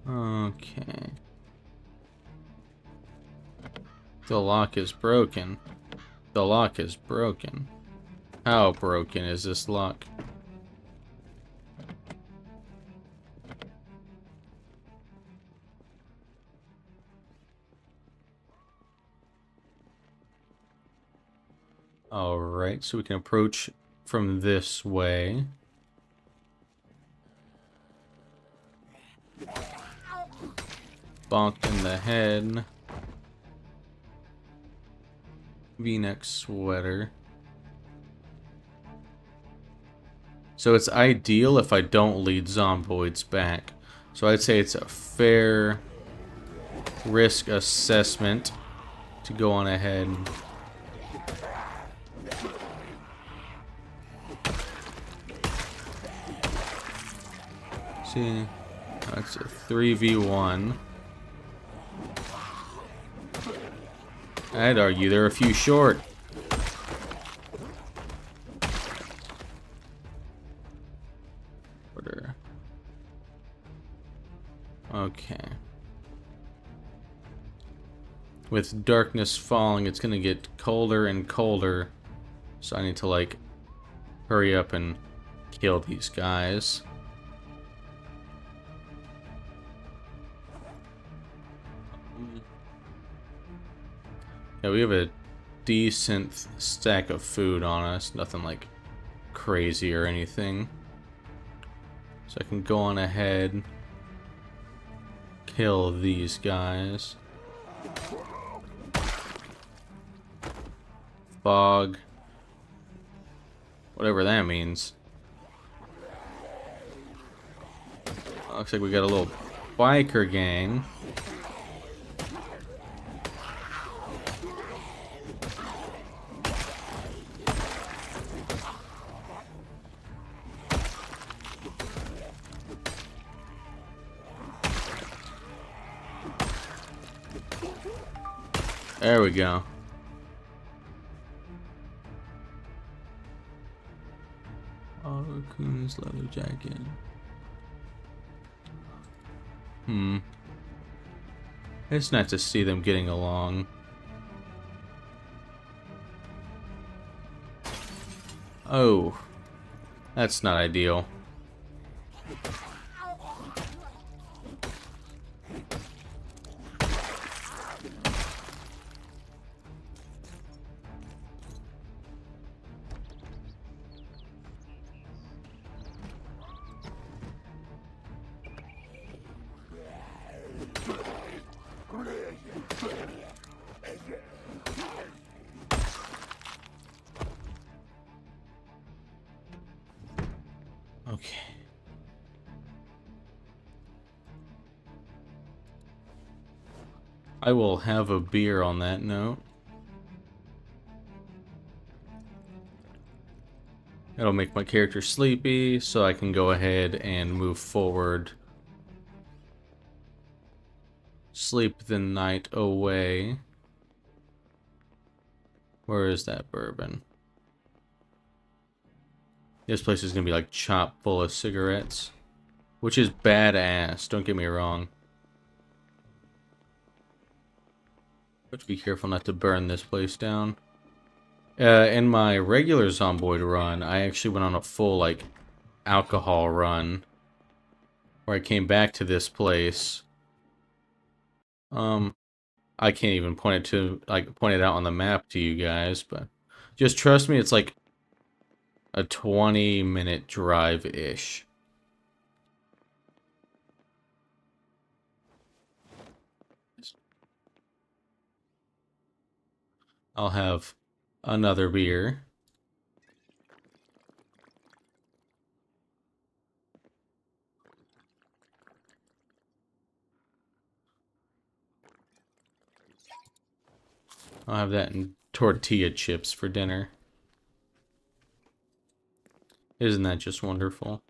[SPEAKER 1] Okay. The lock is broken. The lock is broken. How broken is this lock? Alright, so we can approach from this way. Bonked in the head. V-neck sweater. So it's ideal if I don't lead Zomboids back. So I'd say it's a fair risk assessment to go on ahead. See, that's a 3v1. I'd argue they're a few short. Okay. With darkness falling, it's gonna get colder and colder. So I need to, like, hurry up and kill these guys. Yeah, we have a decent stack of food on us. Nothing, like, crazy or anything. So I can go on ahead, kill these guys. Fog. Whatever that means. Looks like we got a little biker gang. There we go. Oh, Raccoon's leather jacket. It's nice to see them getting along. Oh, that's not ideal. Okay. I will have a beer on that note. It'll make my character sleepy, so I can go ahead and move forward. Sleep the night away. Where is that bourbon? This place is gonna be like chock full of cigarettes, which is badass, don't get me wrong. But be careful not to burn this place down. In my regular Zomboid run, I actually went on a full, like, alcohol run, where I came back to this place. I can't even point it out on the map to you guys, but just trust me, it's like a 20-minute drive-ish. I'll have another beer. I'll have that in tortilla chips for dinner. Isn't that just wonderful?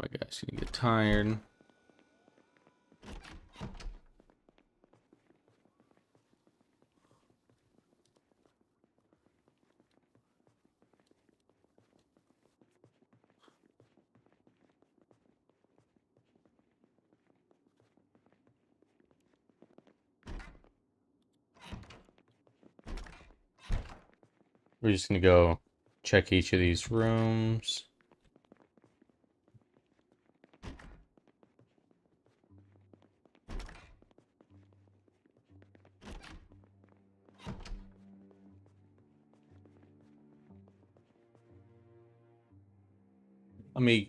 [SPEAKER 1] My guy's gonna get tired. We're just gonna go check each of these rooms. Let me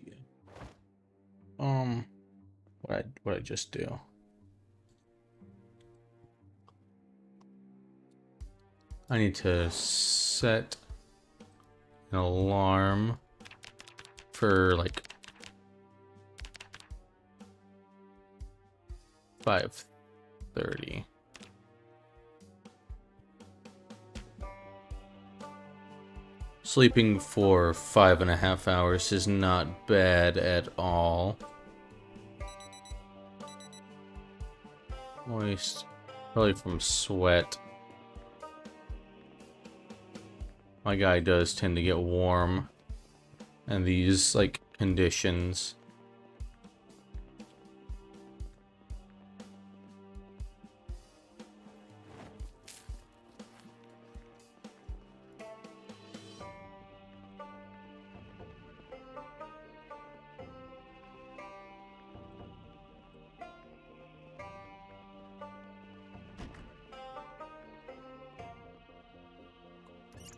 [SPEAKER 1] what I just do? I need to set an alarm for like 5:30. Sleeping for 5.5 hours is not bad at all. Moist, probably from sweat. My guy does tend to get warm in these like conditions.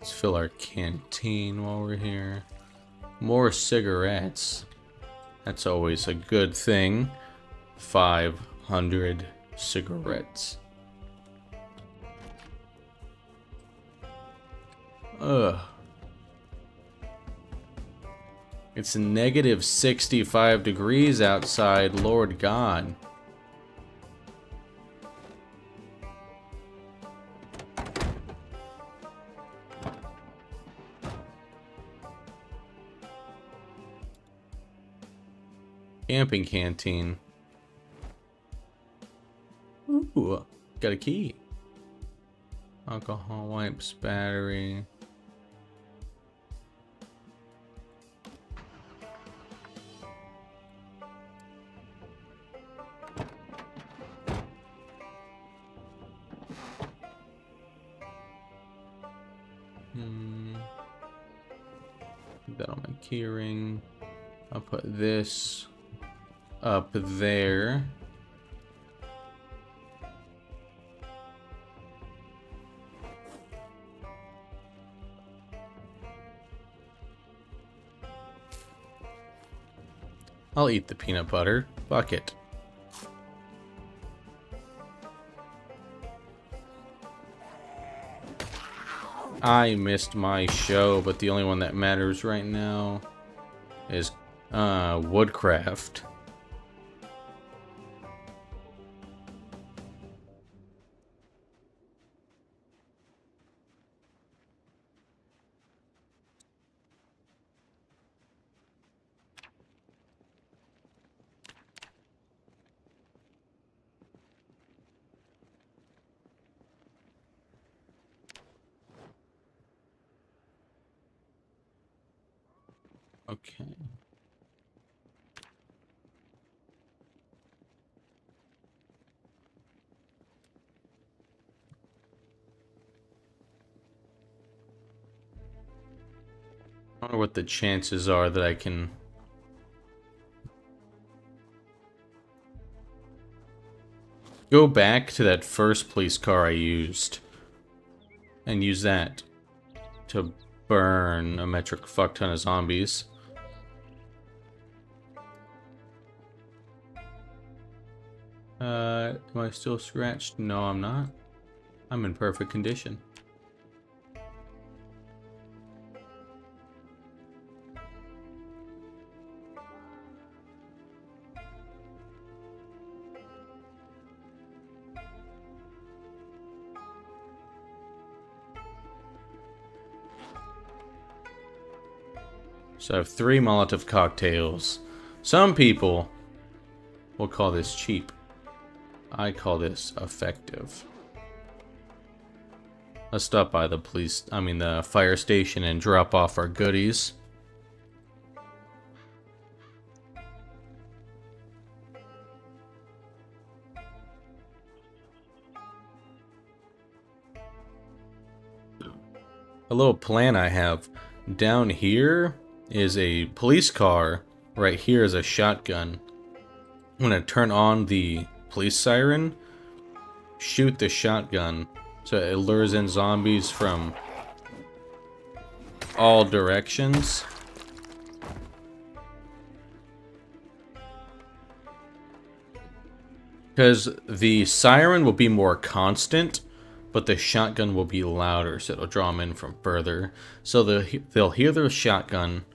[SPEAKER 1] Let's fill our canteen while we're here. More cigarettes. That's always a good thing. 500 cigarettes. Ugh. It's negative 65 degrees outside, Lord God. Camping canteen. Ooh, got a key. Alcohol wipes, battery. Put that on my keyring. I'll put this up there. I'll eat the peanut butter. Fuck it. I missed my show, but the only one that matters right now is woodcraft. Okay. I wonder what the chances are that I can go back to that first police car I used and use that to burn a metric fuck ton of zombies. Am I still scratched? No, I'm not. I'm in perfect condition. So I have 3 Molotov cocktails. Some people will call this cheap. I call this effective. Let's stop by the fire station and drop off our goodies. A little plan I have. Down here is a police car. Right here is a shotgun. I'm gonna turn on the police siren, shoot the shotgun, so it lures in zombies from all directions. Because the siren will be more constant, but the shotgun will be louder, so it'll draw them in from further. So they'll hear the shotgun,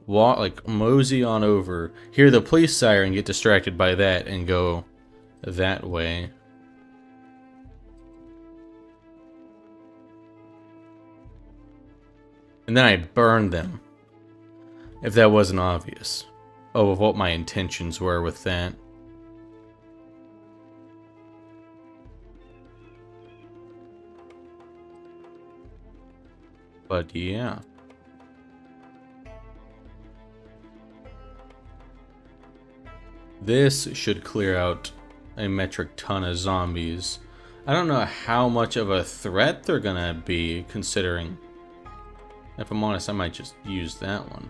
[SPEAKER 1] walk, like mosey on over, hear the police siren, get distracted by that, and go that way. And then I burn them, if that wasn't obvious, of what my intentions were with that. But yeah. This should clear out a metric ton of zombies. I don't know how much of a threat they're gonna be, considering. If I'm honest, I might just use that one.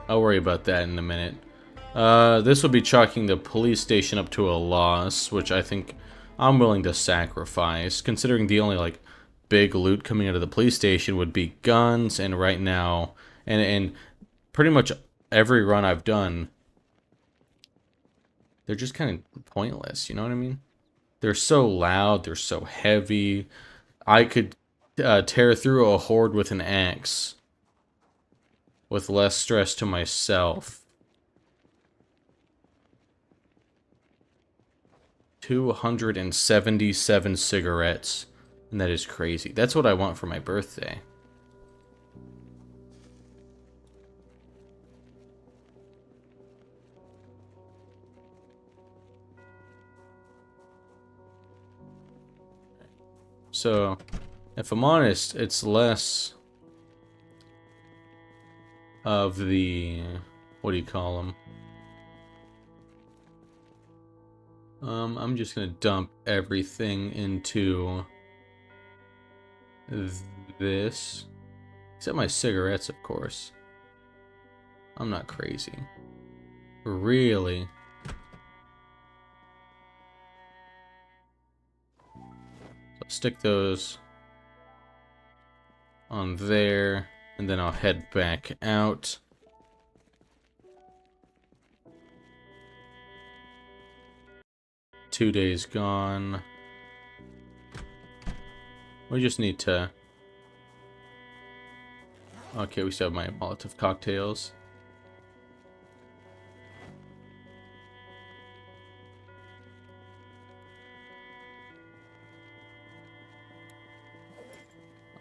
[SPEAKER 1] I'll worry about that in a minute. This will be chalking the police station up to a loss, which I think I'm willing to sacrifice, considering the only, like, big loot coming out of the police station would be guns, and right now, and pretty much every run I've done, they're just kind of pointless, you know what I mean? They're so loud, they're so heavy. I could tear through a horde with an axe with less stress to myself. 277 cigarettes. And that is crazy. That's what I want for my birthday. So, if I'm honest, it's less of the, what do you call them? I'm just gonna dump everything into this, except my cigarettes, of course. I'm not crazy. Really? So I'll stick those on there, and then I'll head back out. Two days gone. We just need to... Okay, we still have my Molotov cocktails.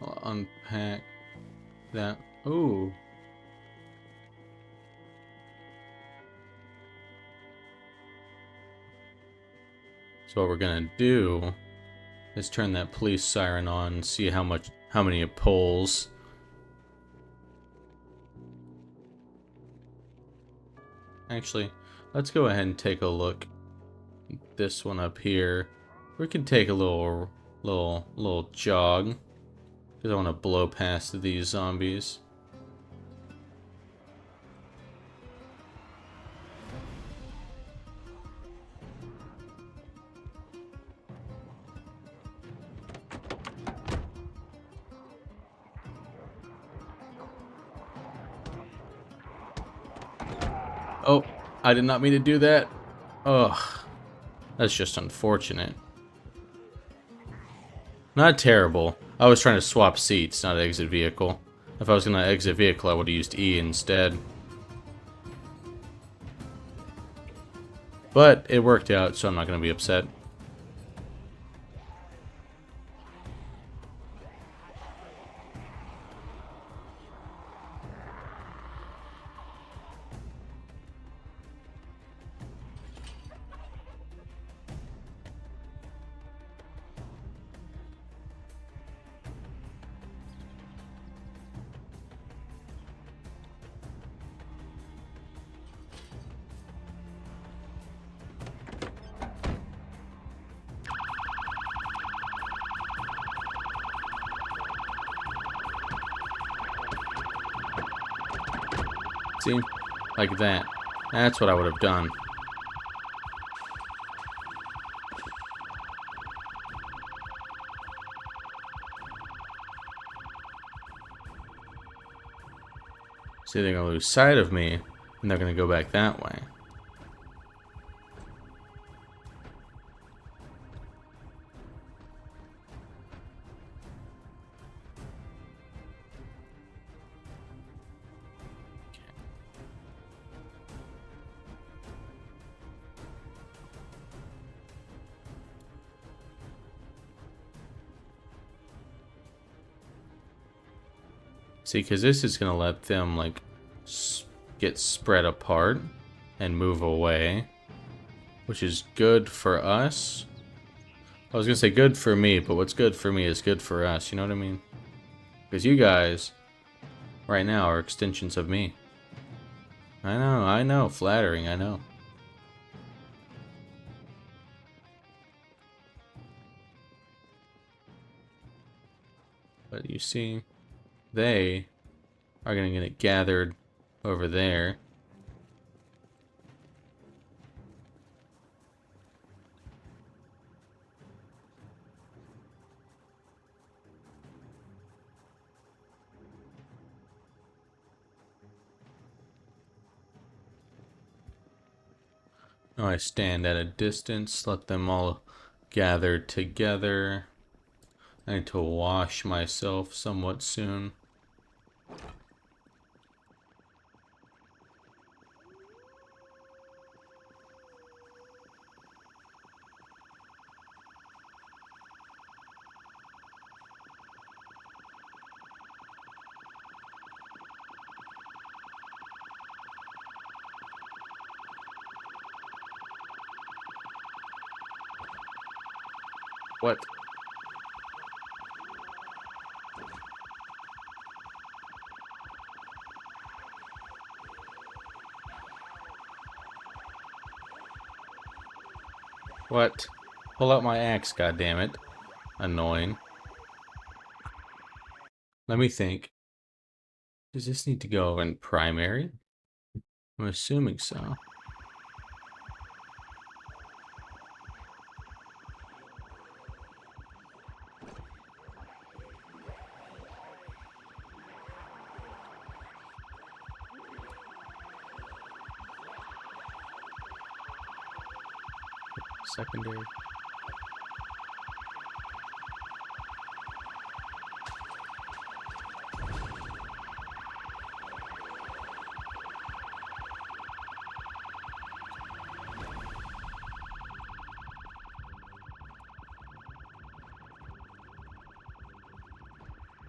[SPEAKER 1] I'll unpack that. Ooh. So what we're gonna do is turn that police siren on and see how many it pulls. Actually, let's go ahead and take a look at this one up here. We can take a little jog, because I want to blow past these zombies. Oh, I did not mean to do that. Ugh. That's just unfortunate. Not terrible. I was trying to swap seats, not exit vehicle. If I was gonna exit vehicle, I would have used E instead. But it worked out, so I'm not gonna be upset. See? Like that. That's what I would have done. See, they're gonna lose sight of me, and they're gonna go back that way. See, because this is gonna let them, like, get spread apart and move away, which is good for us. I was gonna say good for me, but what's good for me is good for us, you know what I mean? Because you guys, right now, are extensions of me. I know, flattering, I know. But you see, they are gonna get gathered over there. Now I stand at a distance, let them all gather together. I need to wash myself somewhat soon. What? What? Pull out my axe, goddammit. Annoying. Let me think. Does this need to go in primary? I'm assuming so. Secondary.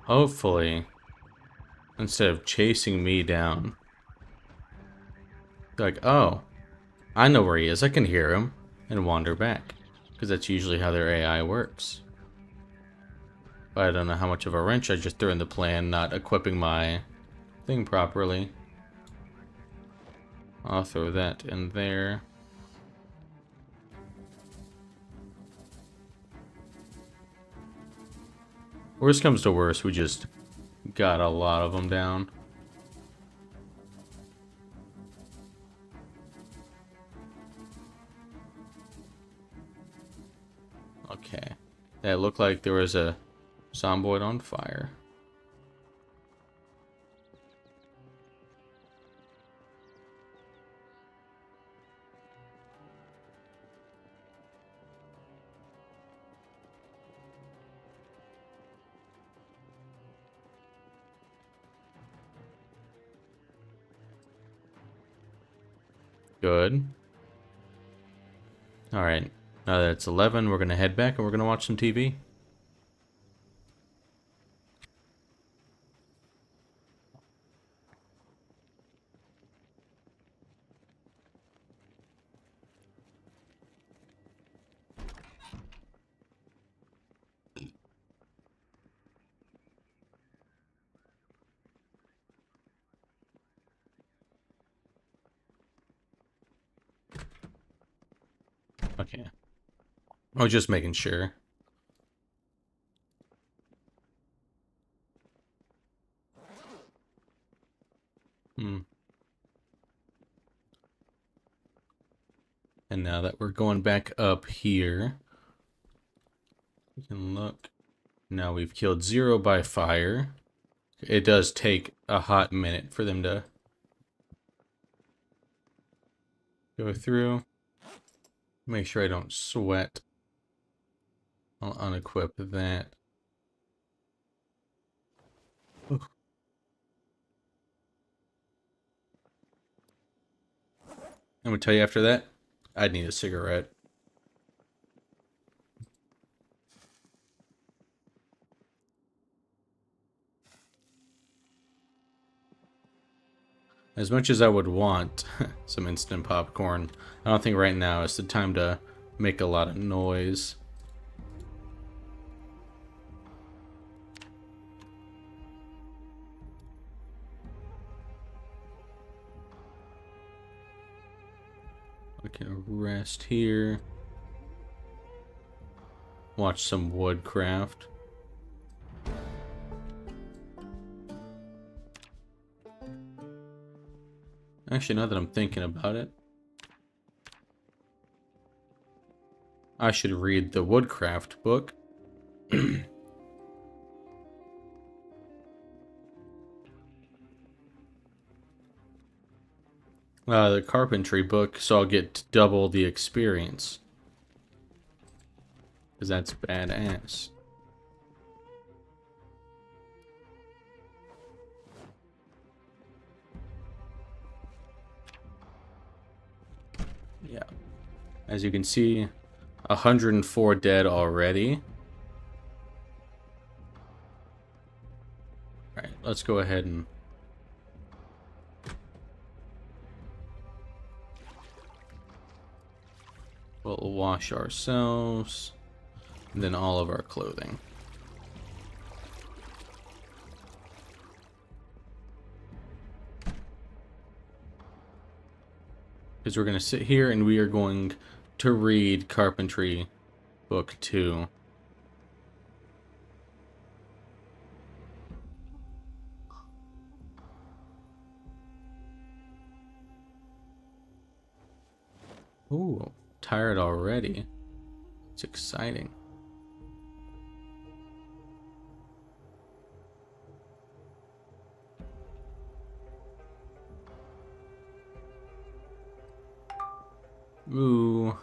[SPEAKER 1] Hopefully, instead of chasing me down, they're like, oh, I know where he is. I can hear him, and wander back. Because that's usually how their AI works. But I don't know how much of a wrench I just threw in the plan, not equipping my thing properly. I'll throw that in there. Worst comes to worst, we just got a lot of them down. Okay. That looked like there was a Zomboid on fire. Good. Alright. Now that it's 11, we're going to head back and we're going to watch some TV. Okay. I was just making sure. And now that we're going back up here, we can look. Now we've killed 0 by fire. It does take a hot minute for them to go through. Make sure I don't sweat. I'll unequip that. Ooh. I'm gonna tell you after that, I'd need a cigarette. As much as I would want some instant popcorn, I don't think right now is the time to make a lot of noise. I can rest here. Watch some woodcraft. Actually, now that I'm thinking about it, I should read the woodcraft book. The carpentry book, so I'll get double the experience. Because that's badass. Yeah. As you can see, 104 dead already. Alright, let's go ahead and we'll wash ourselves, and then all of our clothing. Because we're going to sit here and we are going to read Carpentry Book 2. Ooh, tired already. It's exciting. Ooh.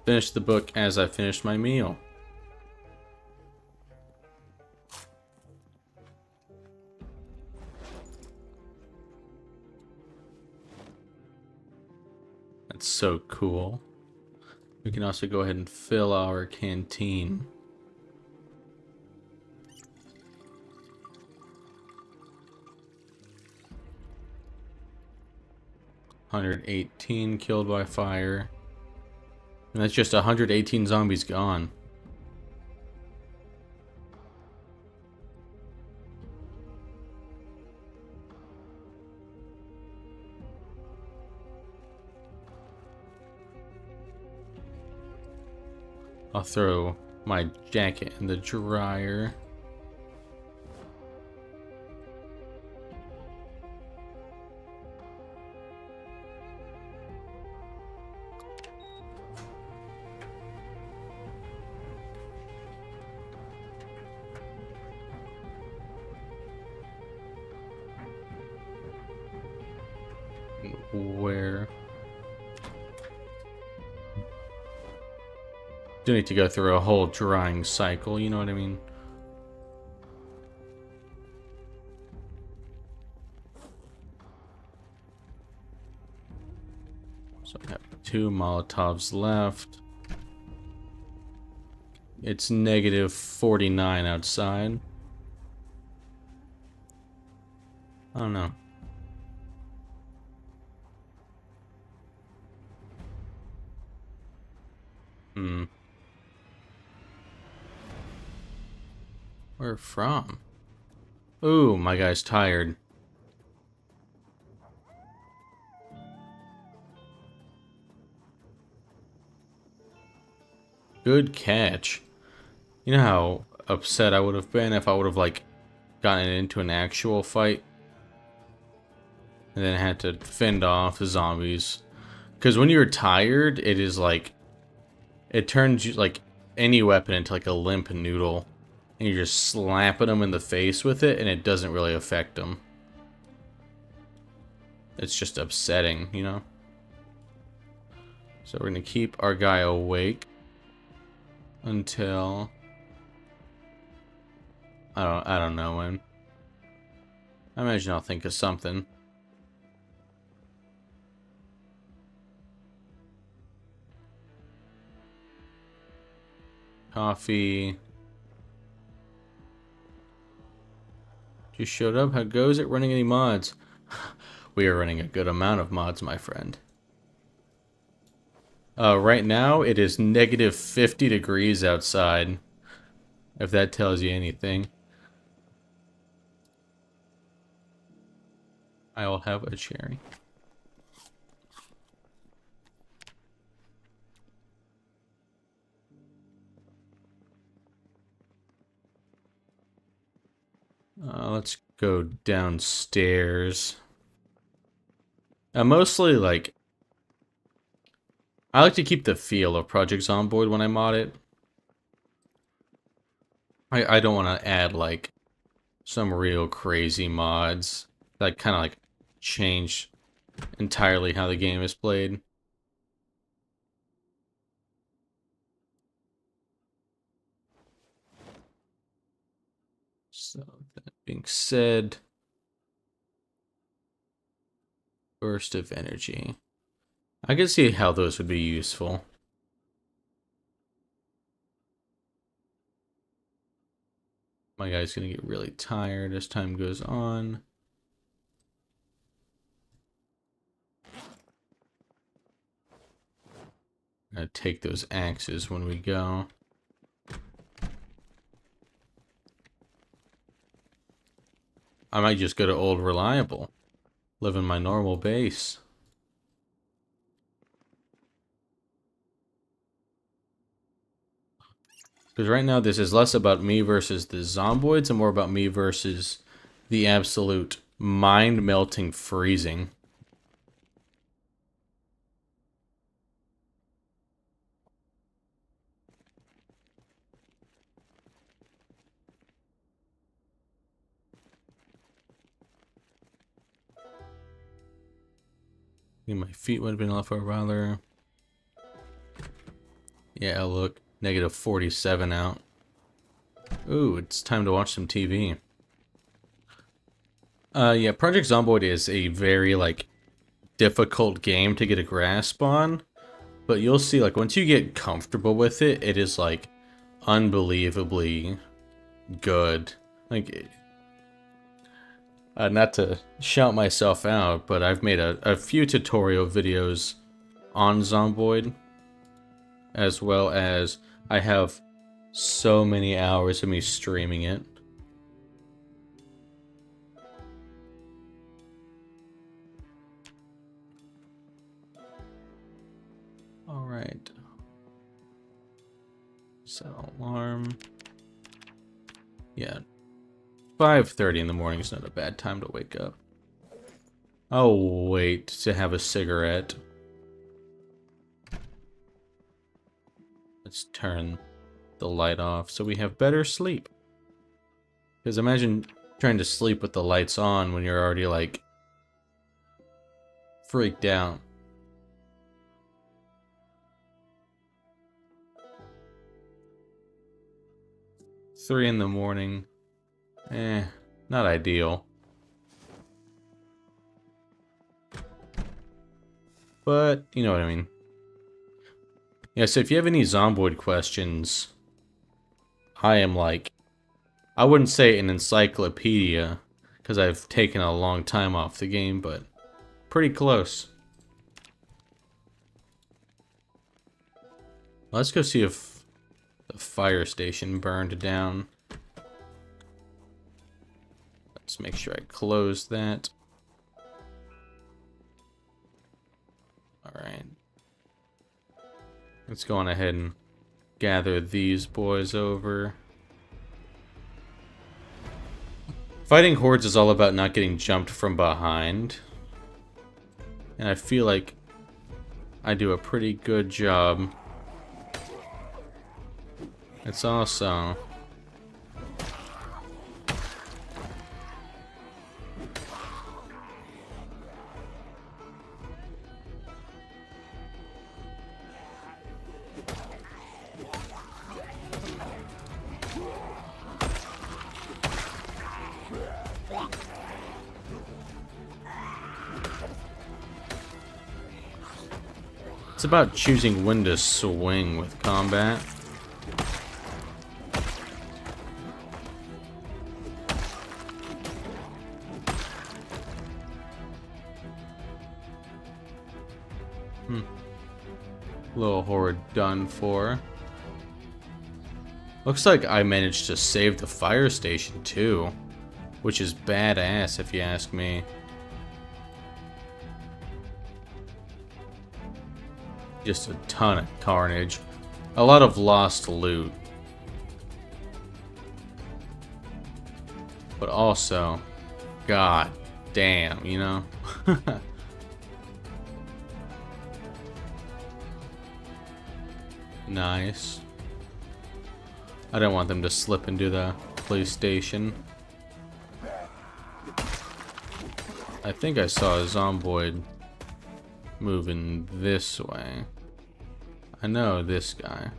[SPEAKER 1] Finish the book as I finish my meal. That's so cool. We can also go ahead and fill our canteen. $118 killed by fire. And that's just 118 zombies gone. I'll throw my jacket in the dryer. Where? Do need to go through a whole drying cycle, you know what I mean? So I have 2 Molotovs left. It's negative 49 outside. I don't know. Where from? Ooh, my guy's tired. Good catch. You know how upset I would have been if I would have, like, gotten into an actual fight? and then had to fend off the zombies. Because when you're tired, it is like, it turns you, like, any weapon into like a limp noodle. And you're just slapping them in the face with it, and it doesn't really affect them. It's just upsetting, you know? So we're gonna keep our guy awake until I don't know when. I imagine I'll think of something. Coffee. Just showed up. How goes it? Running any mods? We are running a good amount of mods, my friend. Right now, it is negative 50 degrees outside. If that tells you anything. I will have a cherry. Let's go downstairs. Mostly, like, I like to keep the feel of Project Zomboid when I mod it. I don't want to add, like, some real crazy mods that kind of, like, change entirely how the game is played. So, that being said, burst of energy. I can see how those would be useful. My guy's gonna get really tired as time goes on. Gonna take those axes when we go. I might just go to Old Reliable. Live in my normal base. Because right now this is less about me versus the Zomboids and more about me versus the absolute mind-melting freezing. My feet would have been off for a while. Yeah, look. Negative 47 out. Ooh, it's time to watch some TV. Yeah, Project Zomboid is a very, like, difficult game to get a grasp on. But you'll see, like, once you get comfortable with it, it is, like, unbelievably good. Like, not to shout myself out, but I've made a few tutorial videos on Zomboid, as well as I have so many hours of me streaming it. Alright. Set alarm. Yeah. 5:30 in the morning is not a bad time to wake up. I'll wait to have a cigarette. Let's turn the light off so we have better sleep. Because imagine trying to sleep with the lights on when you're already, like, freaked out. Three in the morning. Not ideal. But, you know what I mean. Yeah, so if you have any Zomboid questions, I am, like, I wouldn't say an encyclopedia, because I've taken a long time off the game, but pretty close. Let's go see if the fire station burned down. Let's make sure I close that. Alright. Let's go on ahead and gather these boys over. Fighting hordes is all about not getting jumped from behind. And I feel like I do a pretty good job. It's also... It's about choosing when to swing with combat. Little horde done for. Looks like I managed to save the fire station too, which is badass if you ask me. Just a ton of carnage. A lot of lost loot. But also, god damn, you know? Nice. I don't want them to slip into the police station. I think I saw a Zomboid moving this way. I know this guy.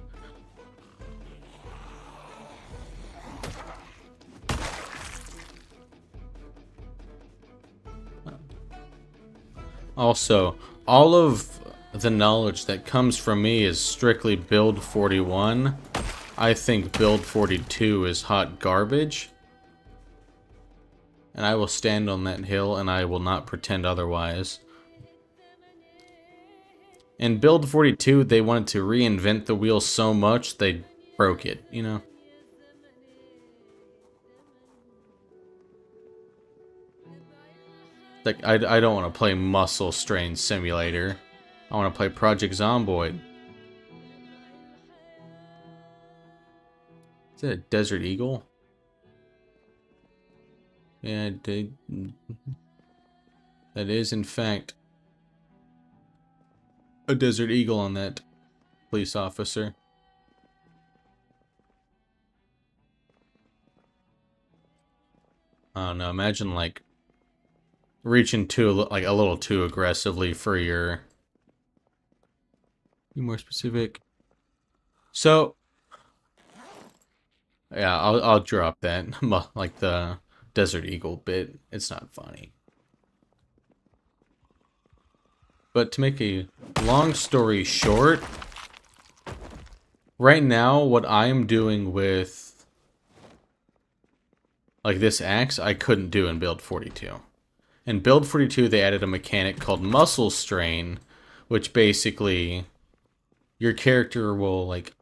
[SPEAKER 1] Also, all of the knowledge that comes from me is strictly build 41. I think build 42 is hot garbage. And I will stand on that hill and I will not pretend otherwise. In build 42, they wanted to reinvent the wheel so much they broke it, you know? Like, I don't want to play Muscle Strain Simulator. I want to play Project Zomboid. Is that a Desert Eagle? Yeah, that is, in fact, a Desert Eagle on that police officer. I don't know, imagine, like, reaching too, like, a little too aggressively for your... Be more specific. So, yeah, I'll drop that. Like the Desert Eagle bit. It's not funny. But to make a long story short, right now what I'm doing with like this axe, I couldn't do in build 42. In build 42, they added a mechanic called Muscle Strain, which basically your character will, like,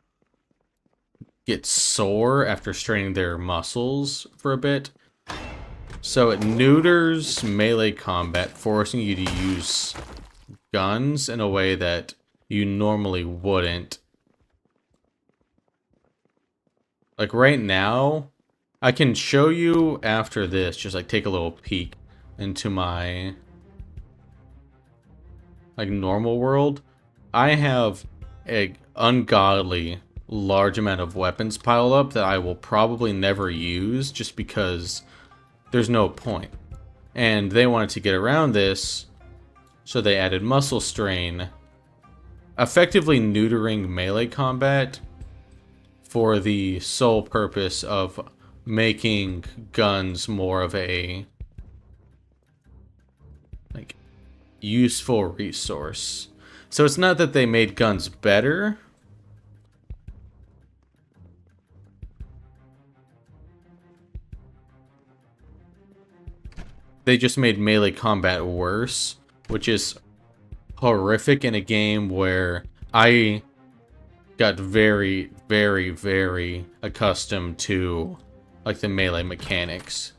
[SPEAKER 1] get sore after straining their muscles for a bit. So it neuters melee combat, forcing you to use guns in a way that you normally wouldn't. Like, right now, I can show you after this, just, like, take a little peek into my, like, normal world. I have an ungodly large amount of weapons piled up that I will probably never use just because there's no point. And they wanted to get around this, so they added Muscle Strain, effectively neutering melee combat for the sole purpose of making guns more of a, like, useful resource. So it's not that they made guns better. They just made melee combat worse, which is horrific in a game where I got very, very, very accustomed to, like, the melee mechanics.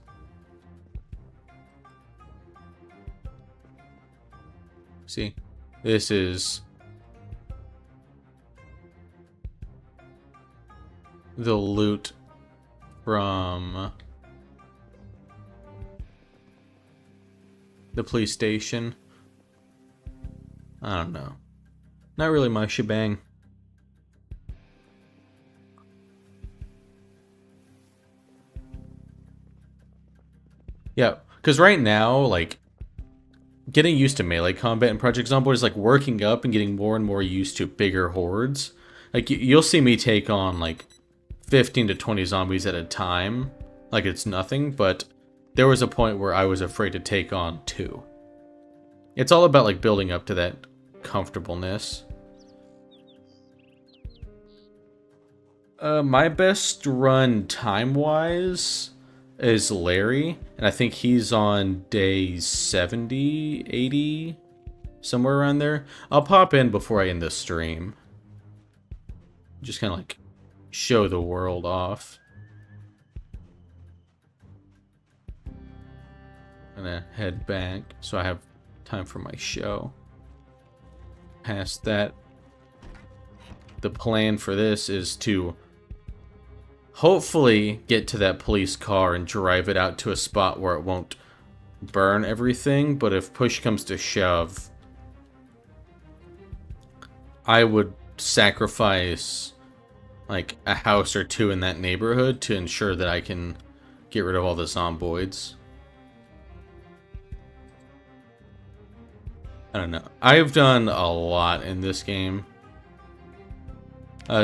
[SPEAKER 1] See? This is the loot from the police station. I don't know. Not really my shebang. Yeah, because right now, like, getting used to melee combat in Project Zomboid is like working up and getting more and more used to bigger hordes. Like, you'll see me take on, like, 15 to 20 zombies at a time. Like, it's nothing, but there was a point where I was afraid to take on 2. It's all about, like, building up to that comfortableness. My best run time-wise is Larry, and I think he's on day 70, 80, somewhere around there. I'll pop in before I end the stream. Just kind of like show the world off. I'm gonna head back so I have time for my show. Past that, the plan for this is to hopefully get to that police car and drive it out to a spot where it won't burn everything, but if push comes to shove, I would sacrifice like a house or 2 in that neighborhood to ensure that I can get rid of all the zomboids. I don't know. I've done a lot in this game.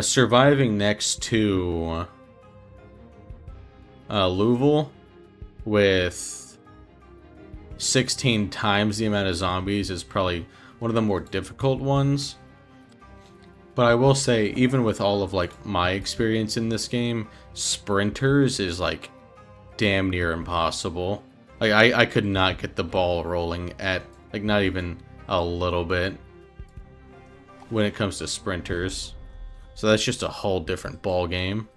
[SPEAKER 1] Surviving next to Louisville with 16 times the amount of zombies is probably one of the more difficult ones. But I will say, even with all of like my experience in this game, sprinters is like damn near impossible. Like I could not get the ball rolling at like not even a little bit when it comes to sprinters. So that's just a whole different ball game.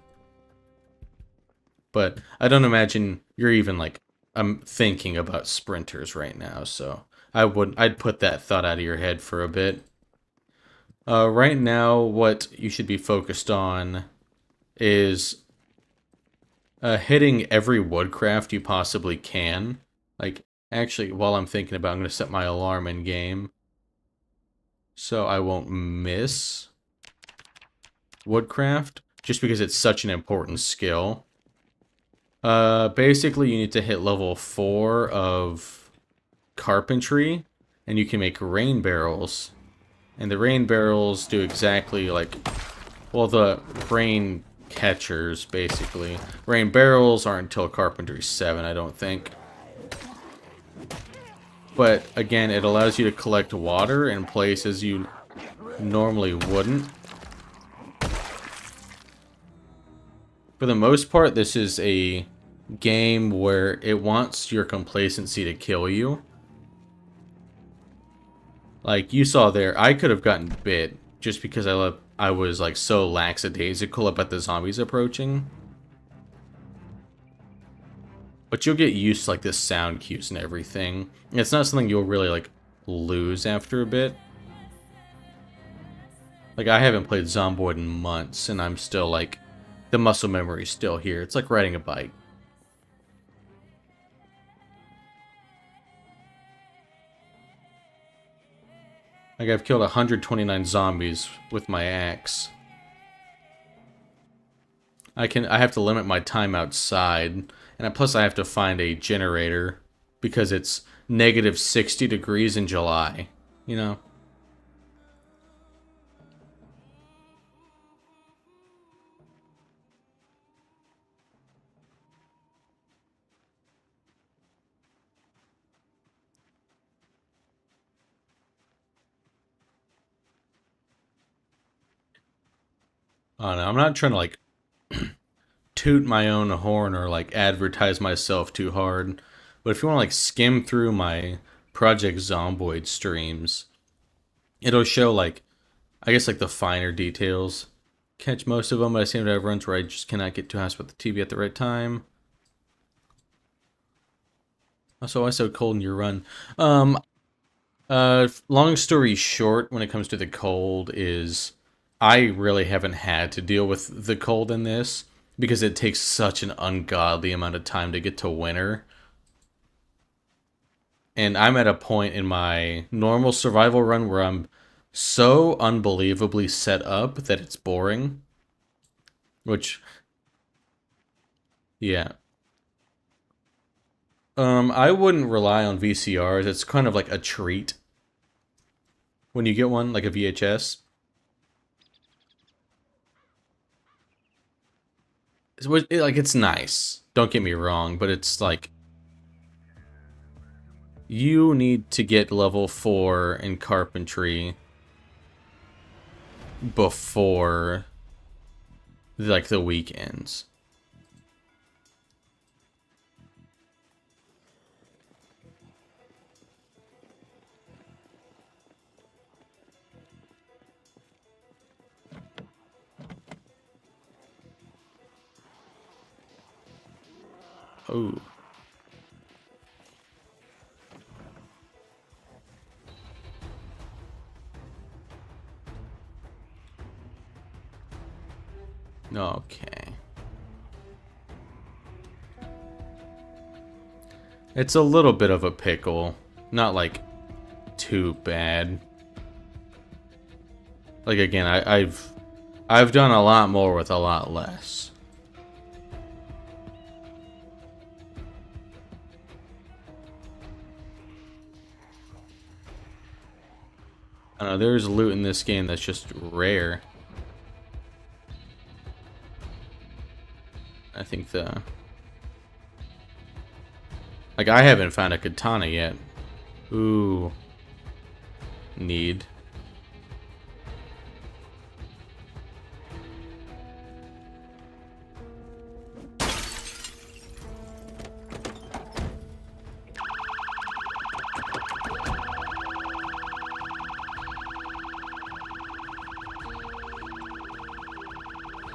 [SPEAKER 1] But I don't imagine you're even like I'm thinking about sprinters right now, so I'd put that thought out of your head for a bit. Right now, what you should be focused on is hitting every woodcraft you possibly can. Like, actually, while I'm thinking about it, I'm going to set my alarm in game so I won't miss woodcraft, just because it's such an important skill. Basically, you need to hit level 4 of carpentry, and you can make rain barrels. And the rain barrels do exactly like, well, the rain catchers, basically. Rain barrels aren't until Carpentry 7, I don't think. But, again, it allows you to collect water in places you normally wouldn't. For the most part, this is a game where it wants your complacency to kill you. Like, you saw there, I could have gotten bit just because I was, like, so lackadaisical about the zombies approaching. But you'll get used to, like, the sound cues and everything. It's not something you'll really, like, lose after a bit. Like, I haven't played Zomboid in months, and I'm still, like, the muscle memory's still here. It's like riding a bike. Like, I've killed 129 zombies with my axe. I have to limit my time outside, and plus I have to find a generator because it's negative 60 degrees in July, you know? I don't know, I'm not trying to, like, toot my own horn or, like, advertise myself too hard. But if you want to, like, skim through my Project Zomboid streams, it'll show, like, I guess, like, the finer details. Catch most of them, but I seem to have runs where I just cannot get too honest with the TV at the right time. Also, why so cold in your run? Long story short, when it comes to the cold, is I really haven't had to deal with the cold in this because it takes such an ungodly amount of time to get to winter. And I'm at a point in my normal survival run where I'm so unbelievably set up that it's boring. Which, yeah. I wouldn't rely on VCRs. It's kind of like a treat when you get one, like a VHS. It's nice. Don't get me wrong, but it's like you need to get level 4 in carpentry before like the weekends. Oh. Okay. It's a little bit of a pickle. Not like too bad. Like again, I've done a lot more with a lot less. I don't know, there's loot in this game that's just rare. I think like I haven't found a katana yet. Ooh. Need.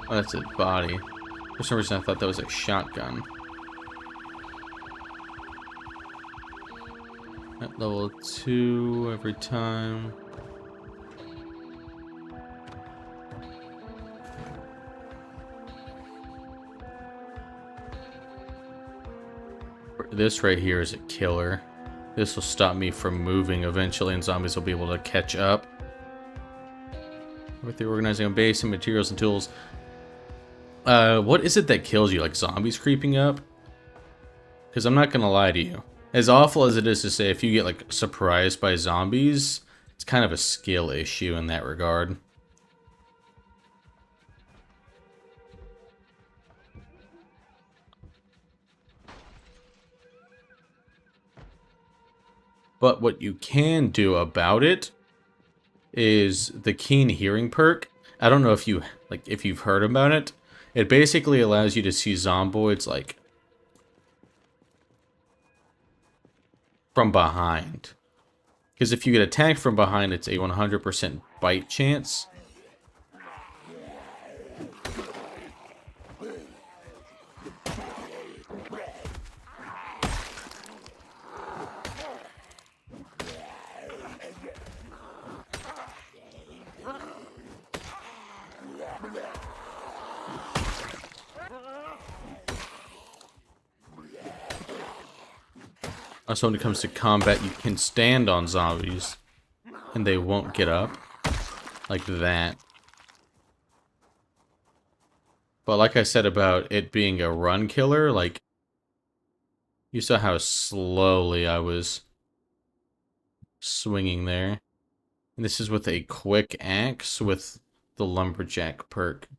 [SPEAKER 1] Oh, that's a body. For some reason I thought that was a shotgun. At level 2 every time. This right here is a killer. This will stop me from moving eventually, and zombies will be able to catch up. With the organizing a base and materials and tools. What is it that kills you? Like zombies creeping up? Because I'm not gonna lie to you. As awful as it is to say, if you get like surprised by zombies, it's kind of a skill issue in that regard. But what you can do about it is the keen hearing perk. I don't know if you've heard about it. It basically allows you to see zomboids like from behind. Because if you get attacked from behind, it's a 100% bite chance. Also, when it comes to combat, you can stand on zombies, and they won't get up. Like that. But like I said about it being a run killer, like, you saw how slowly I was swinging there. And this is with a quick axe with the lumberjack perk.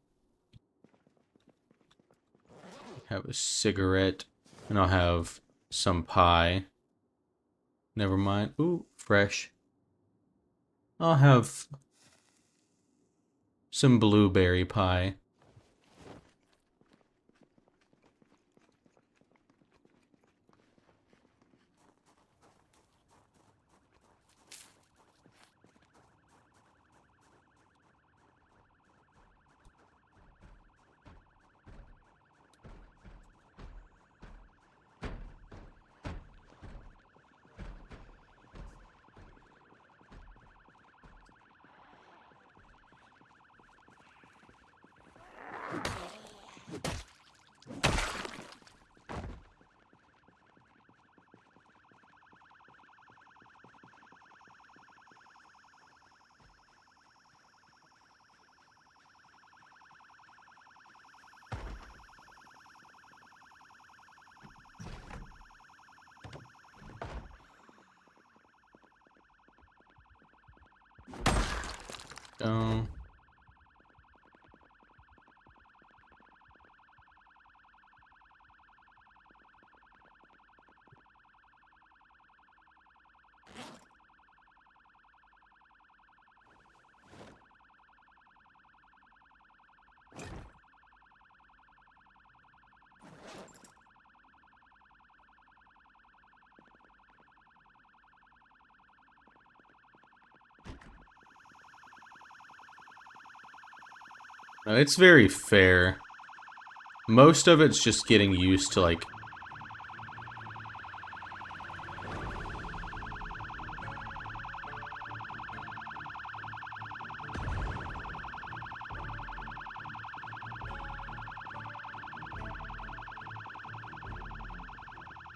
[SPEAKER 1] Have a cigarette, and I'll have some pie. Never mind. Ooh, fresh. I'll have some blueberry pie. go. No, it's very fair. Most of it's just getting used to, like...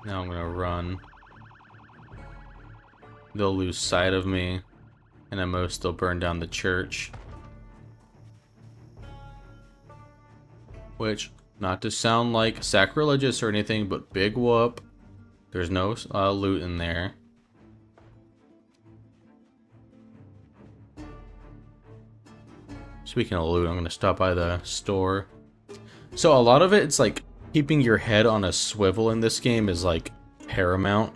[SPEAKER 1] Now I'm gonna run. They'll lose sight of me, and at most they'll burn down the church. Which, not to sound like sacrilegious or anything, but big whoop. There's no loot in there. Speaking of loot, I'm gonna stop by the store. So a lot of it's like keeping your head on a swivel in this game is like paramount.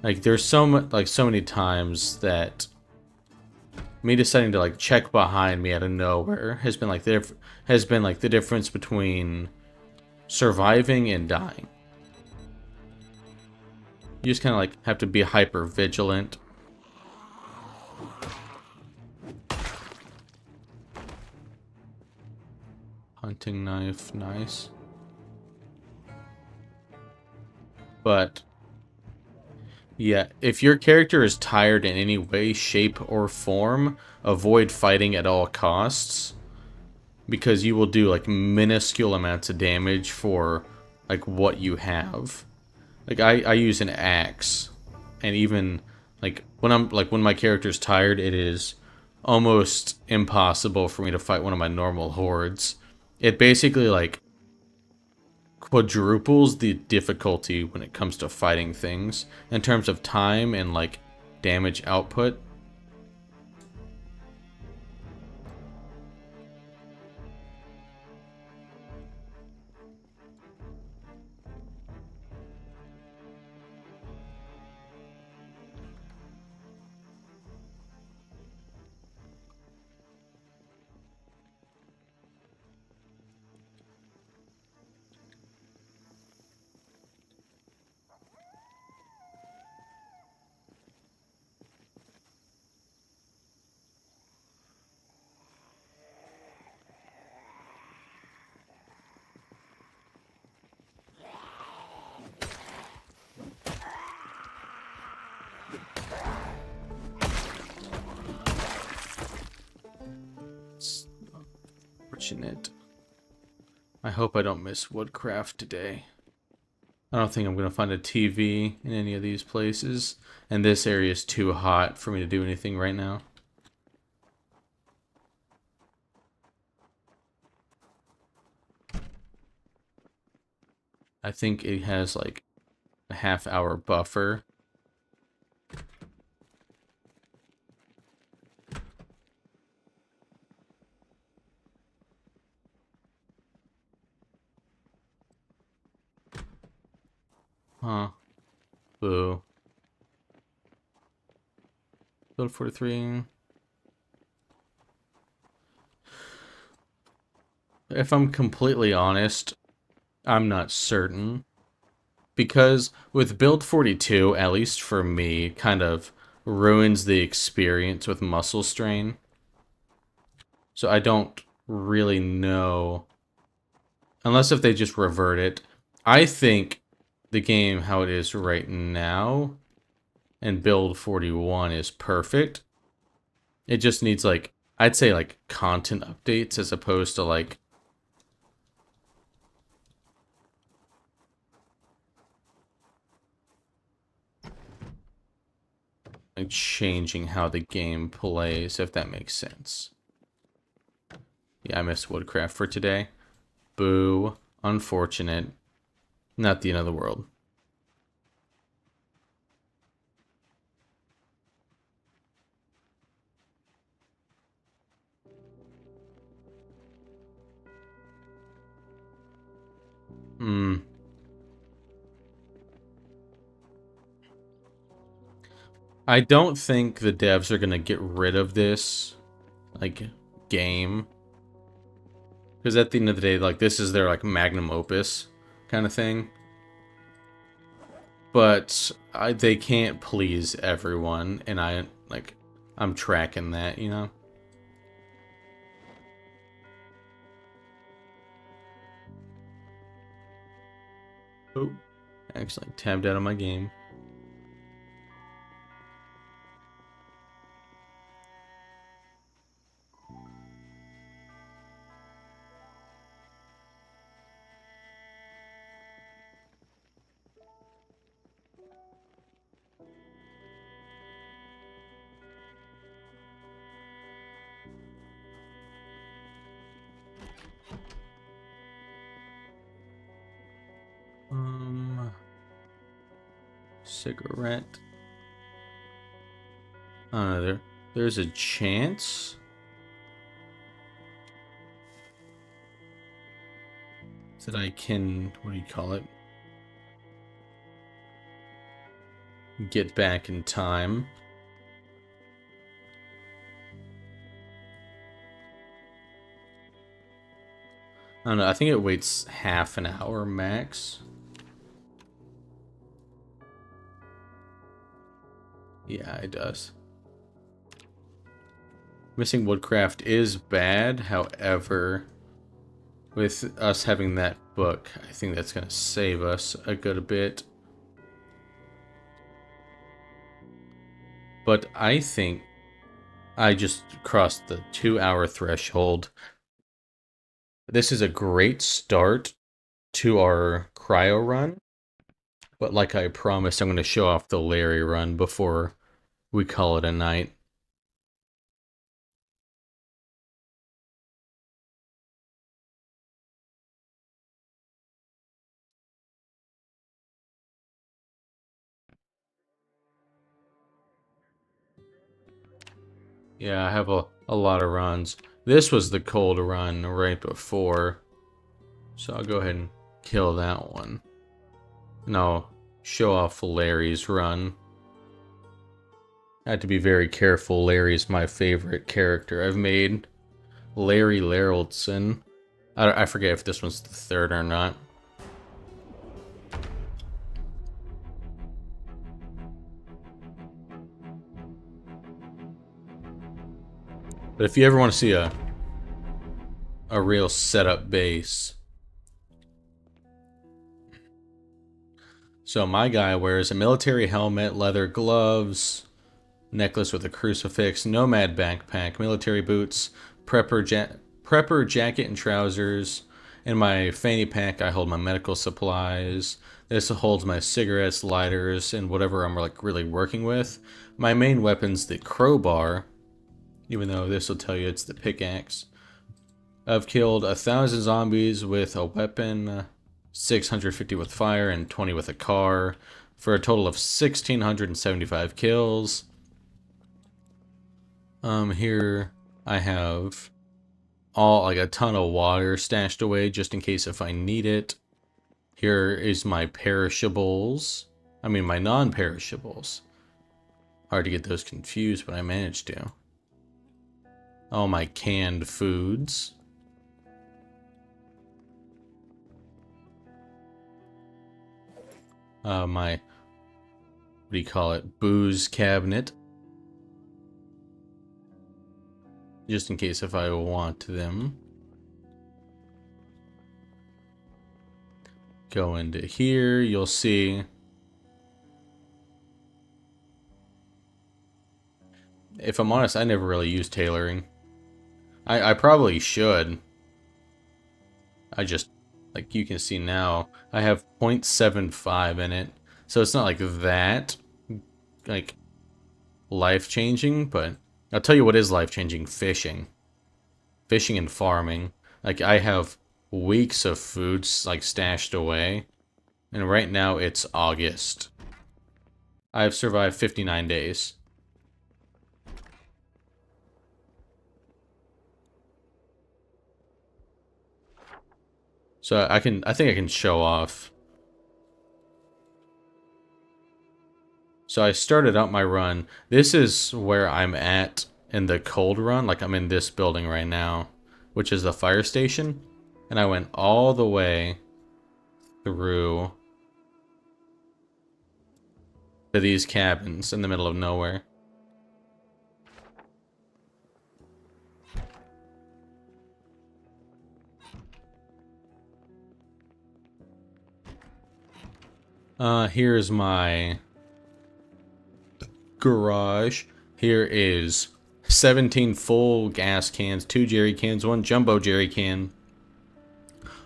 [SPEAKER 1] Like there's so many times that me deciding to like check behind me out of nowhere has been like the difference between surviving and dying. You just kind of like have to be hyper vigilant. Hunting knife, nice. But yeah, if your character is tired in any way, shape, or form, avoid fighting at all costs. Because you will do like minuscule amounts of damage for like what you have. Like I use an axe, and even like when my character's tired, it is almost impossible for me to fight one of my normal hordes. It basically like quadruples the difficulty when it comes to fighting things in terms of time and like damage output. Fortunate. I hope I don't miss woodcraft today. I don't think I'm going to find a TV in any of these places. And this area is too hot for me to do anything right now. I think it has like a half-hour buffer. Huh. Boo. Build 43. If I'm completely honest, I'm not certain. Because with build 42, at least for me, kind of ruins the experience with muscle strain. So I don't really know. Unless if they just revert it. I think the game, how it is right now, and build 41 is perfect. It just needs, like, I'd say, like, content updates as opposed to, like, changing how the game plays, if that makes sense. Yeah, I missed woodcraft for today. Boo. Unfortunate. Not the end of the world. Hmm. I don't think the devs are gonna get rid of this, like, game. Because at the end of the day, like, this is their, like, magnum opus kind of thing. But they can't please everyone, and I'm tracking that, you know? Oh, actually tabbed out of my game. Cigarette. There's a chance that I can, what do you call it? Get back in time. I don't know, I think it waits half an hour max. Yeah, it does. Missing woodcraft is bad, however, with us having that book, I think that's going to save us a good bit. But I think I just crossed the 2-hour threshold. This is a great start to our cryo run. But like I promised, I'm going to show off the Larry run before we call it a night. Yeah, I have a lot of runs. This was the cold run right before. So I'll go ahead and kill that one. No, show off Larry's run. I had to be very careful. Larry's my favorite character I've made. Larry Laraldson. I forget if this one's the third or not. But if you ever want to see a real setup base. So my guy wears a military helmet, leather gloves, necklace with a crucifix, nomad backpack, military boots, prepper jacket and trousers. In my fanny pack, I hold my medical supplies. This holds my cigarettes, lighters, and whatever I'm like really working with. My main weapon's the crowbar, even though this will tell you it's the pickaxe. I've killed 1,000 zombies with a weapon, 650 with fire, and 20 with a car, for a total of 1,675 kills. Here I have like a ton of water stashed away just in case if I need it. Here is my perishables. I mean my non-perishables. Hard to get those confused, but I managed to. All my canned foods. My, what do you call it? Booze cabinet. Just in case if I want them. Go into here, you'll see. If I'm honest, I never really use tailoring. I probably should. I just, like you can see now, I have 0.75 in it. So it's not like that, like, life-changing, but I'll tell you what is life-changing: fishing. Fishing and farming. Like, I have weeks of foods, like, stashed away. And right now it's August. I've survived 59 days. So I think I can show off. So I started out my run. This is where I'm at in the cold run. Like I'm in this building right now, which is the fire station. And I went all the way through to these cabins in the middle of nowhere. Here's my garage. Here is 17 full gas cans, 2 jerry cans, 1 jumbo jerry can.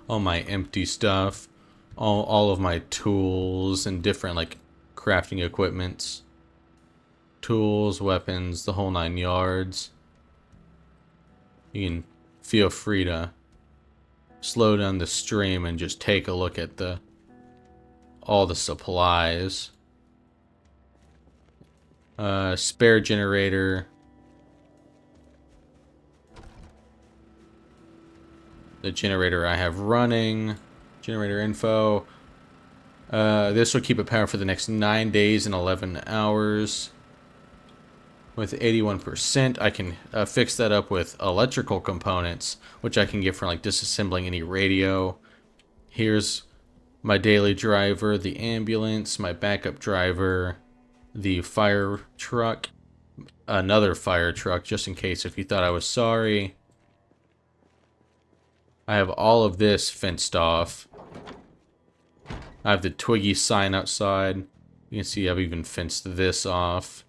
[SPEAKER 1] All my empty stuff. All of my tools and different, like, crafting equipments. Tools, weapons, the whole 9 yards. You can feel free to slow down the stream and just take a look at all the supplies. Spare generator. The generator I have running. Generator info. This will keep it powered for the next 9 days and 11 hours. With 81%, I can fix that up with electrical components, which I can get for like disassembling any radio. Here's my daily driver, the ambulance, my backup driver, the fire truck, another fire truck, just in case if you thought I was sorry. I have all of this fenced off. I have the Twiggy sign outside. You can see I've even fenced this off.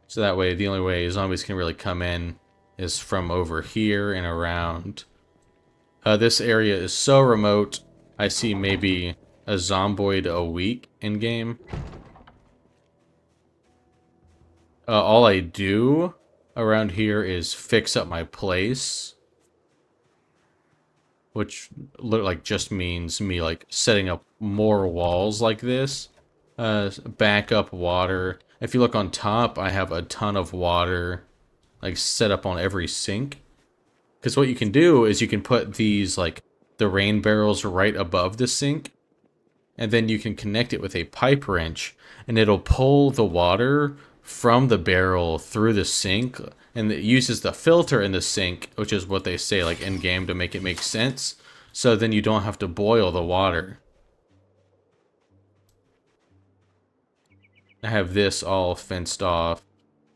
[SPEAKER 1] So that way, the only way zombies can really come in is from over here and around. This area is so remote, I see maybe a Zomboid a week in-game. All I do around here is fix up my place. Which like just means me like setting up more walls like this. Backup water. If you look on top, I have a ton of water like set up on every sink. Because what you can do is you can put these like the rain barrels right above the sink. And then you can connect it with a pipe wrench. And it'll pull the water from the barrel through the sink. And it uses the filter in the sink, which is what they say like in game to make it make sense. So then you don't have to boil the water. I have this all fenced off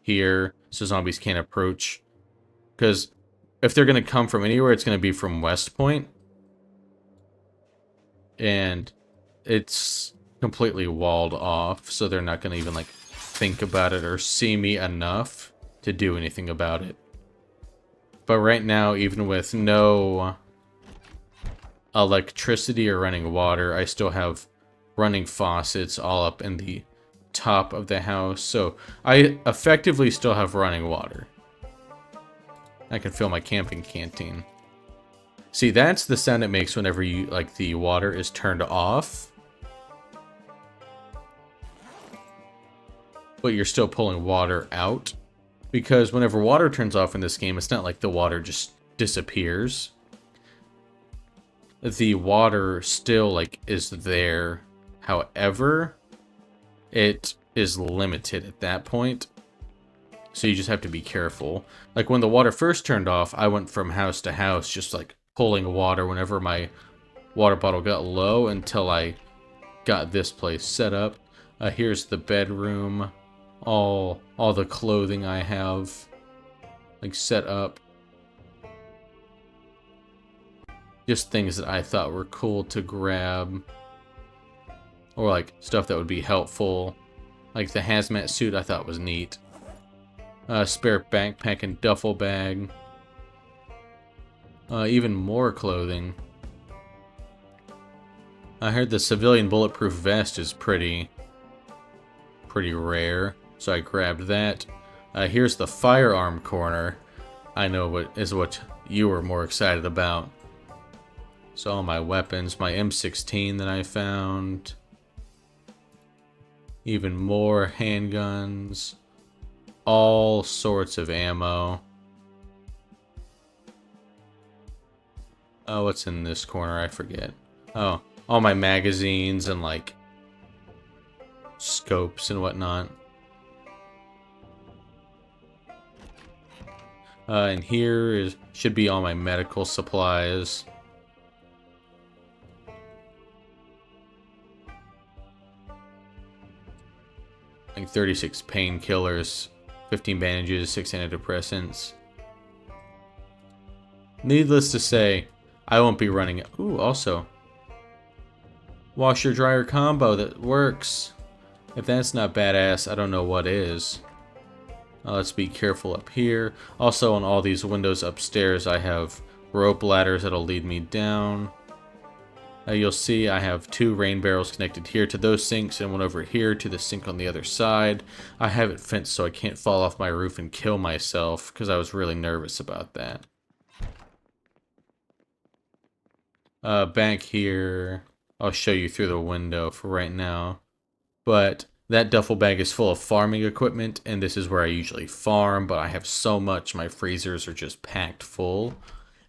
[SPEAKER 1] here so zombies can't approach. Because if they're going to come from anywhere, it's going to be from West Point. And it's completely walled off, so they're not going to even like think about it or see me enough to do anything about it. But right now, even with no electricity or running water, I still have running faucets all up in the top of the house, so I effectively still have running water. I can fill my camping canteen. See, that's the sound it makes whenever you like the water is turned off, but you're still pulling water out. Because whenever water turns off in this game, it's not like the water just disappears. The water still like is there. However, it is limited at that point. So you just have to be careful. Like when the water first turned off, I went from house to house just like pulling water whenever my water bottle got low until I got this place set up. Here's the bedroom. All the clothing I have like set up. Just things that I thought were cool to grab. Or like stuff that would be helpful. Like the hazmat suit I thought was neat. Spare backpack and duffel bag. Even more clothing. I heard the civilian bulletproof vest is pretty rare, so I grabbed that. Here's the firearm corner. I know what you were more excited about. So all my weapons, my M16 that I found. Even more handguns. All sorts of ammo. Oh, what's in this corner? I forget. Oh, all my magazines and like scopes and whatnot. And here should be all my medical supplies. Like 36 painkillers, 15 bandages, 6 antidepressants. Needless to say, I won't be running. Ooh, also, washer dryer combo that works. If that's not badass, I don't know what is. Let's be careful up here. Also, on all these windows upstairs, I have rope ladders that'll lead me down. You'll see I have 2 rain barrels connected here to those sinks and one over here to the sink on the other side. I have it fenced so I can't fall off my roof and kill myself because I was really nervous about that. Back here, I'll show you through the window for right now. But that duffel bag is full of farming equipment, and this is where I usually farm, but I have so much, my freezers are just packed full,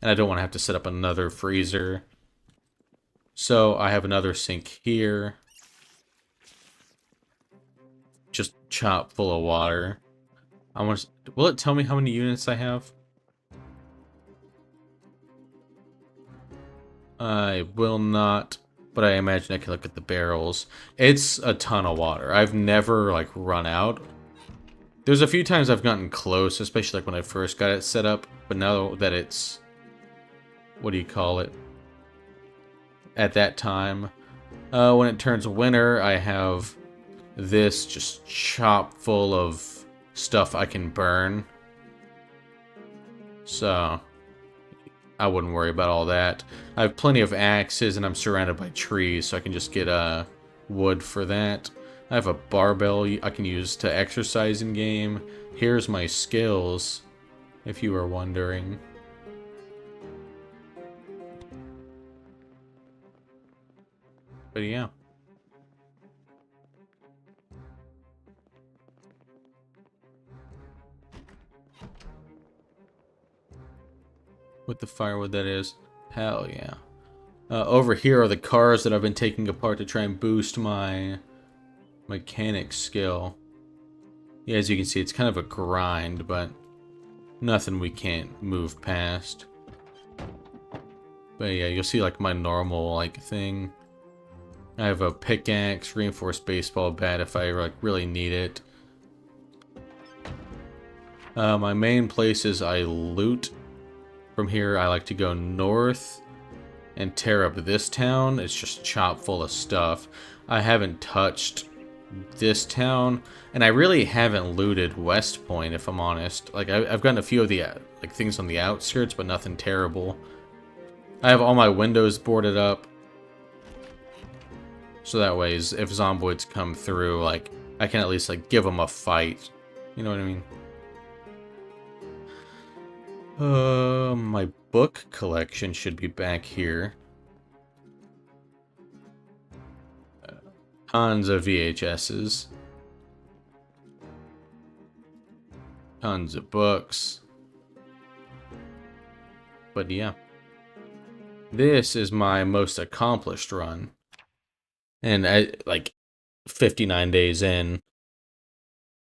[SPEAKER 1] and I don't want to have to set up another freezer. So I have another sink here, just chock full of water. Will it tell me how many units I have? I will not, but I imagine I can look at the barrels. It's a ton of water. I've never, like, run out. There's a few times I've gotten close, especially, like, when I first got it set up. But now that it's... what do you call it? At that time. When it turns winter, I have this just chock full of stuff I can burn. So... I wouldn't worry about all that. I have plenty of axes and I'm surrounded by trees, so I can just get wood for that. I have a barbell I can use to exercise in game. Here's my skills, if you were wondering. But yeah. With the firewood, that is. Hell yeah. Over here are the cars that I've been taking apart to try and boost my mechanic skill. Yeah, as you can see, it's kind of a grind, but nothing we can't move past. But yeah, you'll see like my normal like thing. I have a pickaxe, reinforced baseball bat if I like really need it. My main places I loot. From here, I like to go north and tear up this town. It's just chock full of stuff. I haven't touched this town, and I really haven't looted West Point, if I'm honest. Like, I've gotten a few of the like things on the outskirts, but nothing terrible. I have all my windows boarded up, so that way, if Zomboids come through, like, I can at least like give them a fight. You know what I mean? My book collection should be back here. Tons of VHSs. Tons of books. But yeah. This is my most accomplished run. And I, like, 59 days in.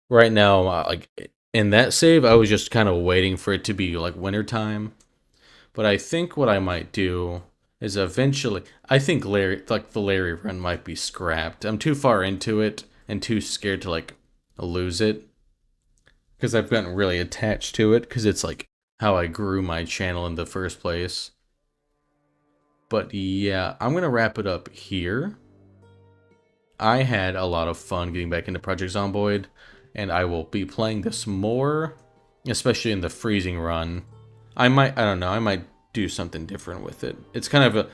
[SPEAKER 1] Right now, like, in that save, I was just kind of waiting for it to be, like, wintertime. But I think what I might do is eventually... I think the Larry run might be scrapped. I'm too far into it and too scared to, like, lose it. Because I've gotten really attached to it, because it's, like, how I grew my channel in the first place. But yeah, I'm going to wrap it up here. I had a lot of fun getting back into Project Zomboid. And I will be playing this more, especially in the freezing run. I don't know, I might do something different with it. It's kind of a...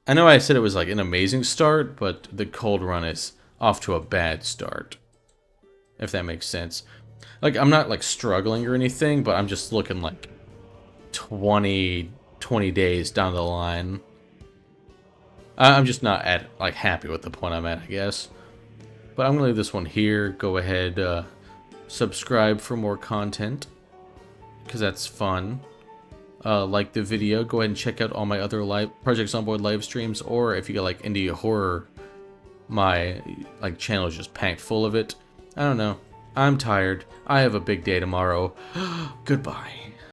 [SPEAKER 1] I know I said it was like an amazing start, but the cold run is off to a bad start. If that makes sense. Like, I'm not like struggling or anything, but I'm just looking like 20 days down the line. I'm just not like happy with the point I'm at, I guess. But I'm going to leave this one here. Go ahead, subscribe for more content, because that's fun. like the video, go ahead and check out all my other live Project Zomboid live streams, or if you get like indie horror, my like channel is just packed full of it. I don't know. I'm tired. I have a big day tomorrow. Goodbye.